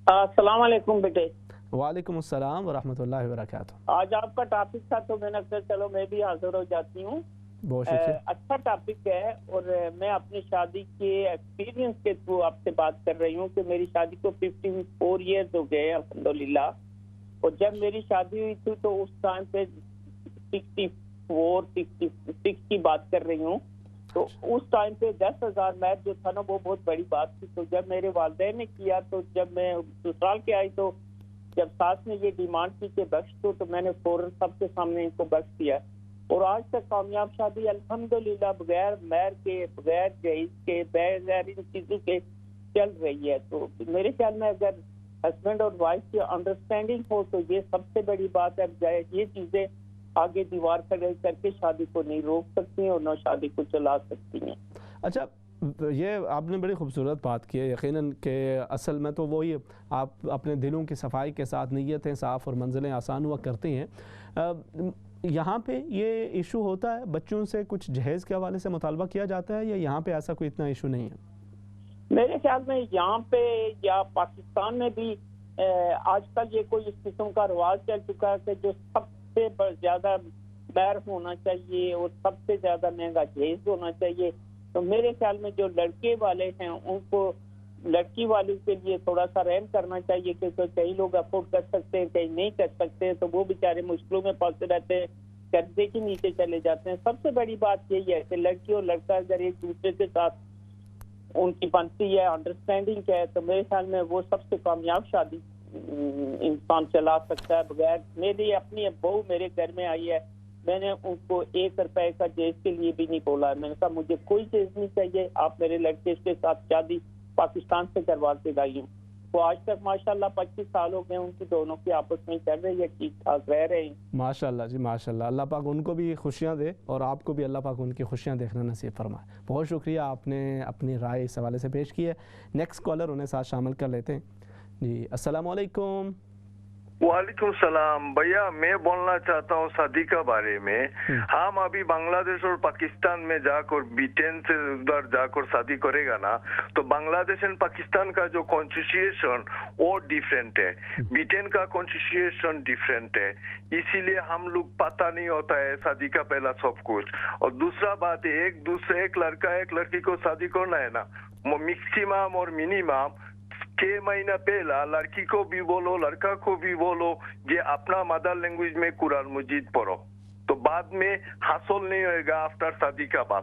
السلام علیکم بیٹے. وعلیکم السلام ورحمۃ اللہ وبرکاتہ. آج آپ کا ٹاپک تھا تو میں نے کہا چلو میں بھی حاضر ہو جاتی ہوں. بہت شکریہ. اچھا ٹاپک ہے, اور میں اپنی شادی کے ایکسپیرینس کے تھرو آپ سے بات کر رہی ہوں کہ میری شادی کو 54 ایئرز ہو گئے الحمدللہ, اور جب میری شادی ہوئی تھی تو اس ٹائم پہ 66 کی بات کر رہی ہوں, تو اس ٹائم پہ 10,000 مہر جو تھا نا وہ بہت بڑی بات تھی. تو جب میرے والدین نے کیا, تو جب میں سسرال کے آئی تو جب ساس نے یہ ڈیمانڈ کی کہ بخش دو, تو میں نے فوراً سب کے سامنے ان کو بخش دیا, اور آج تک کامیاب شادی الحمدللہ بغیر مہر کے, بغیر جہیز کے, بغیر ان چیزوں کے چل رہی ہے. تو میرے خیال میں اگر ہسبینڈ اور وائف کی انڈرسٹینڈنگ ہو تو یہ سب سے بڑی بات ہے. یہ چیزیں آگے دیوار کھڑے کر کے شادی کو نہیں روک سکتی ہیں اور نہ شادی کو چلا سکتی ہیں. اچھا یہ آپ نے بڑی خوبصورت بات کی ہے یقیناً کہ اصل میں تو وہی آپ اپنے دلوں کی صفائی کے ساتھ نیتیں صاف اور منزلیں آسان ہوا کرتی ہیں. یہاں پہ یہ ایشو ہوتا ہے بچوں سے کچھ جہیز کے حوالے سے مطالبہ کیا جاتا ہے, یا یہاں پہ ایسا کوئی اتنا ایشو نہیں ہے؟ میرے خیال میں یہاں پہ یا پاکستان میں بھی آج کل یہ کوئی اس قسم کا رواج چل چکا ہے کہ جو سب سے زیادہ مہر ہونا چاہیے اور سب سے زیادہ مہنگا جہیز ہونا چاہیے. تو میرے خیال میں جو لڑکے والے ہیں ان کو لڑکی والوں کے لیے تھوڑا سا رحم کرنا چاہیے, کیونکہ کئی لوگ افورڈ کر سکتے ہیں, کئی نہیں کر سکتے, تو وہ بیچارے مشکلوں میں پھنسے رہتے ہیں, قرضے کے نیچے چلے جاتے ہیں. سب سے بڑی بات یہی ہے کہ لڑکی اور لڑکا اگر ایک دوسرے کے ساتھ ان کی بنتی ہے, انڈرسٹینڈنگ ہے, تو میرے خیال میں وہ سب سے کامیاب شادی انسان چلا سکتا ہے. بغیر میری اپنی بہو میرے گھر میں آئی ہے, میں نے ان کو 1 روپے کا جہیز کے لیے بھی نہیں بولا. میں نے کہا مجھے کوئی جہیز نہیں چاہیے, آپ میرے لڑکے کے ساتھ شادی پاکستان سے کروا کے لائی ہوں. تو آج تک ماشاءاللہ 25 سال ہو گئے ان کی دونوں کی آپس میں چل رہی ہے, ٹھیک ٹھاک رہ رہے ہیں. ماشاءاللہ جی ماشاءاللہ, اللہ پاک ان کو بھی خوشیاں دے اور آپ کو بھی اللہ پاک ان کی خوشیاں دیکھنا نصیب فرمائے. بہت شکریہ, آپ نے اپنی رائے اس حوالے سے پیش کی ہے. نیکسٹ کالر انہیں ساتھ شامل کر لیتے ہیں. جی السلام علیکم. وعلیکم السلام. بھیا میں بولنا چاہتا ہوں شادی کا بارے میں. ہم ابھی بنگلہ دیش اور پاکستان میں جا کر B10 سے ادھر جا کر شادی کرے گا نا, تو بنگلہ دیش اور پاکستان کا جو کانسٹیٹیوشن وہ ڈیفرنٹ ہے, B10 کا کانسٹیٹیوشن ڈیفرنٹ ہے, اسی لیے ہم لوگ پتہ نہیں ہوتا ہے شادی کا پہلا سب کچھ. اور دوسرا بات ہے ایک لڑکا ایک لڑکی کو شادی کرنا ہے نا, میکسیمم اور منیمم 6 مہینہ پہلا لڑکی کو بھی بولو لڑکا کو بھی بولو یہ اپنا مدر لینگویج میں قرآن مجید پڑھو, تو بعد میں حاصل نہیں ہوئے گا آفٹر شادی کا بعد.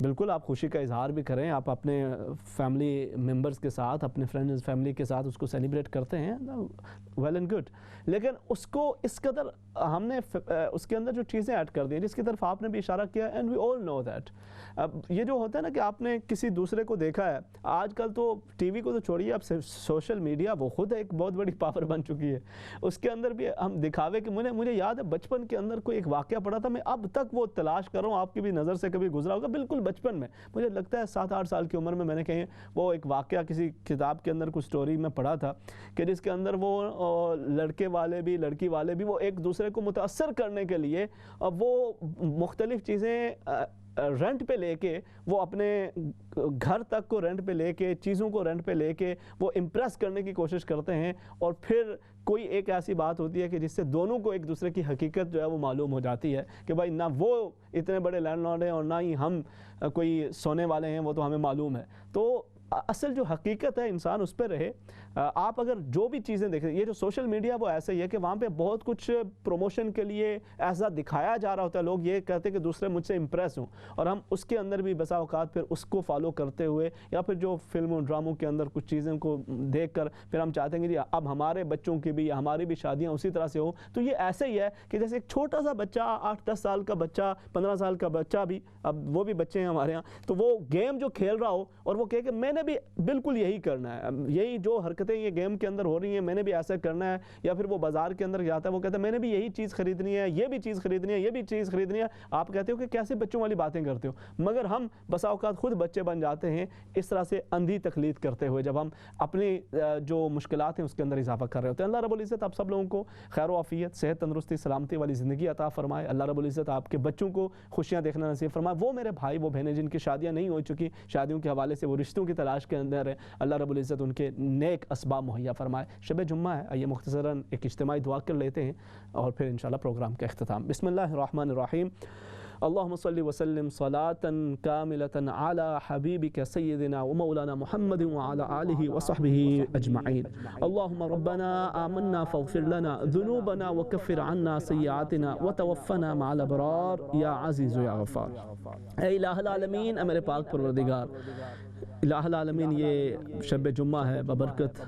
بالکل آپ خوشی کا اظہار بھی کریں, آپ اپنے فیملی ممبرز کے ساتھ, اپنے فرینڈز فیملی کے ساتھ اس کو سیلیبریٹ کرتے ہیں, ویل اینڈ گڈ. لیکن اس کو اس قدر ہم نے اس کے اندر جو چیزیں ایڈ کر دی ہیں جس کی طرف آپ نے بھی اشارہ کیا, and we all know that. اب یہ جو ہوتا ہے نا کہ آپ نے کسی دوسرے کو دیکھا ہے, آج کل تو ٹی وی کو تو چھوڑیے, اب سوشل میڈیا وہ خود ایک بہت بڑی پاور بن چکی ہے. اس کے اندر بھی ہم دکھاوے کہ مجھے یاد ہے بچپن کے اندر کوئی ایک واقعہ پڑا تھا, میں اب تک وہ تلاش کر رہا ہوں, آپ کی بھی نظر سے کبھی گزرا ہوگا, بالکل بچپن میں, مجھے لگتا ہے 7-8 سال کی عمر میں نے کہیں وہ ایک واقعہ کسی کتاب کے اندر کچھ سٹوری میں پڑھا تھا کہ جس کے اندر وہ لڑکے والے بھی لڑکی والے بھی وہ ایک دوسرے کو متاثر کرنے کے لیے وہ مختلف چیزیں رینٹ پہ لے کے, وہ اپنے گھر تک کو رینٹ پہ لے کے, چیزوں کو رینٹ پہ لے کے وہ امپریس کرنے کی کوشش کرتے ہیں, اور پھر کوئی ایک ایسی بات ہوتی ہے کہ جس سے دونوں کو ایک دوسرے کی حقیقت جو ہے وہ معلوم ہو جاتی ہے کہ بھائی نہ وہ اتنے بڑے لینڈ لارڈ ہیں اور نہ ہی ہم کوئی سونے والے ہیں, وہ تو ہمیں معلوم ہے. تو اصل جو حقیقت ہے انسان اس پہ رہے. آپ اگر جو بھی چیزیں دیکھیں, یہ جو سوشل میڈیا وہ ایسا ہی ہے کہ وہاں پہ بہت کچھ پروموشن کے لیے ایسا دکھایا جا رہا ہوتا ہے, لوگ یہ کہتے ہیں کہ دوسرے مجھ سے امپریس ہوں, اور ہم اس کے اندر بھی بسا اوقات پھر اس کو فالو کرتے ہوئے یا پھر جو فلموں ڈراموں کے اندر کچھ چیزوں کو دیکھ کر پھر ہم چاہتے ہیں کہ اب ہمارے بچوں کی بھی یا ہماری بھی شادیاں اسی طرح سے ہو. تو یہ ایسے ہی ہے کہ جیسے ایک چھوٹا سا بچہ, 8-10 سال کا بچہ, 15 سال کا بچہ بھی, اب وہ بھی بچے ہیں ہمارے ہاں, تو وہ گیم جو کھیل رہا ہو اور وہ کہے کہ میں نے بھی بالکل یہی کرنا ہے, یہی جو حرکتیں یہ گیم کے اندر ہو رہی ہیں میں نے بھی ایسا کرنا ہے, یا پھر وہ بازار کے اندر جاتا ہے وہ کہتا ہے میں نے بھی یہی چیز خریدنی ہے, یہ بھی چیز خریدنی ہے, یہ بھی چیز خریدنی ہے. آپ کہتے ہو کہ کیسے بچوں والی باتیں کرتے ہو, مگر ہم بسا اوقات خود بچے بن جاتے ہیں اس طرح سے اندھی تقلید کرتے ہوئے, جب ہم اپنی جو مشکلات ہیں اس کے اندر اضافہ کر رہے ہوتے ہیں. اللہ رب العزت آپ سب لوگوں کو خیر و عافیت, صحت, تندرستی, سلامتی والی زندگی عطا فرمائے. اللہ رب العزت آپ کے بچوں کو خوشیاں دیکھنا نصیب فرمائے. وہ میرے بھائی وہ بہنیں جن کی شادیاں نہیں ہو چکی, شادیوں کے حوالے سے وہ رشتوں کی تلاش کے اندر ہے, اللہ رب العزت ان کے نیک اسباب مہیا فرمائے. شب جمعہ ہے, آئیے مختصراً ایک اجتماعی دعا کر لیتے ہیں اور پھر انشاءاللہ پروگرام کا اختتام. بسم اللہ الرحمن الرحیم. اللهم صل وسلم صلاة كاملة على حبيبك سيدنا ومولانا محمد وعلى آله وصحبه أجمعين. اللهم ربنا آمنا فاغفر لنا ذنوبنا وكفر عنا سيئاتنا وتوفنا مع الأبرار يا عزيز يا غفار. اے الہ العالمین, اے میرے پاک پروردگار, الہ العالمین یہ شب جمعہ ہے, بابرکت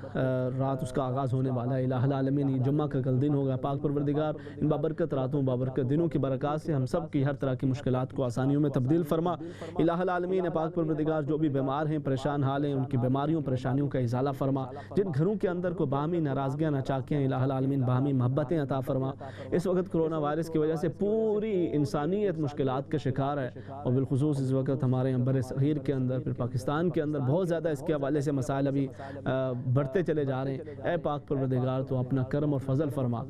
رات اس کا آغاز ہونے والا ہے. الہ العالمین یہ جمعہ کا کل دن ہوگا. پاک پروردگار ان بابرکت راتوں بابرکت دنوں کی برکات سے ہم سب کی ہر طرح کی مشکلات کو آسانیوں میں تبدیل فرما. الہ العالمین پاک پروردگار جو بھی بیمار ہیں, پریشان حال ہیں, ان کی بیماریوں پریشانیوں کا ازالہ فرما. جن گھروں کے اندر کو باہمی ناراضگیاں ناچاکیاں, الہ العالمین باہمی محبتیں عطا فرما. اس وقت کرونا وائرس کی وجہ سے پوری انسانیت مشکلات کا شکار ہے, اور بالخصوص اس وقت ہمارے بر صغیر کے اندر, پھر پاکستان کے اندر بہت زیادہ اس کے حوالے سے مسائل ابھی بڑھتے چلے جا رہے ہیں. اے پاک پروردگار تو اپنا کرم اور فضل فرما,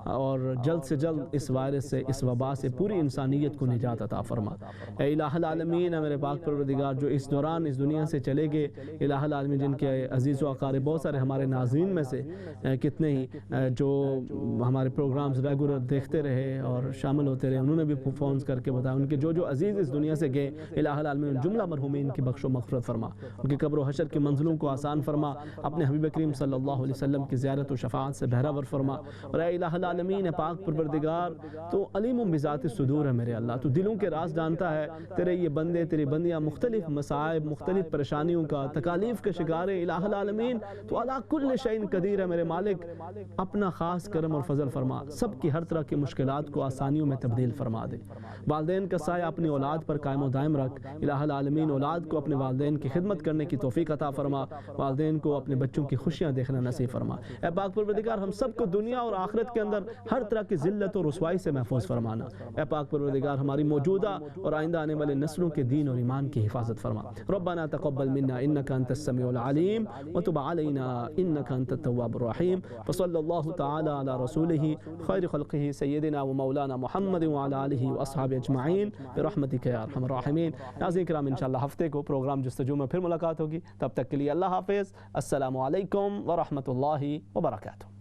اور جلد سے جلد اس وائرس سے, اس وبا سے پوری انسانیت کو نجات عطا فرما. اے الہ العالمین, اے میرے پاک پروردگار جو اس دوران اس دنیا سے چلے گئے, الہ العالمین جن کے عزیز و اقارب بہت سارے ہمارے ناظرین میں سے کتنے ہی جو ہمارے پروگرامز ریگولر دیکھتے رہے اور شامل ہوتے رہے, انہوں نے بھی فونز کر کے بتایا ان کے جو عزیز اس دنیا سے گئے, الہ العالمین جملہ مرحومین کی بخش و مغفرت فرما, ان کی قبر و حشر کی منزلوں کو آسان فرما. اپنے حبیب کریم صلی اللہ علیہ وسلم کی زیارت و شفاعت سے بہرہ ور فرما. اور اے الہ العالمین پاک پروردگار تو علیم بذات الصدور ہے میرے اللہ, تو دلوں کے راز جانتا ہے. تیرے یہ بندے, تیری بندیاں مختلف مصائب, مختلف پریشانیوں کا, تکالیف کے شکار ہے. الہ العالمین تو علی کل شیء قدیر ہے میرے مالک, اپنا خاص کرم اور فضل فرما. سب کی ہر طرح کی مشکلات کو آسانیوں میں تبدیل فرما دے. والدین کا سایہ اپنی اولاد پر قائم و دائم رکھ. الہ العالمین اولاد کو اپنے والدین کی خدمت کرنے کی توفیق عطا فرما. والدین کو اپنے بچوں کی خوشیاں دیکھنا نصیب فرما. اے پاک پروردگار ہم سب کو دنیا اور آخرت کے اندر ہر طرح کی ذلت اور رسوائی سے محفوظ فرمانا. اے پاک پروردگار ہماری موجودہ اور آئندہ آنے والے نسلوں کے دین اور ایمان کی حفاظت فرما. ربنا تقبل منا انك انت السميع العليم وتب علينا انك انت التواب الرحيم. وصلى الله تعالى على رسوله خير خلقه سيدنا ومولانا محمد وعلى اله واصحابه اجمعين برحمتك يا ارحم الراحمين. ناظرین کرام انشاءاللہ ہفتے کو پروگرام جستجو میں پھر ملاقات ہوگی. تب تک کے لیے اللہ حافظ. السلام علیکم ورحمۃ اللہ وبرکاتہ.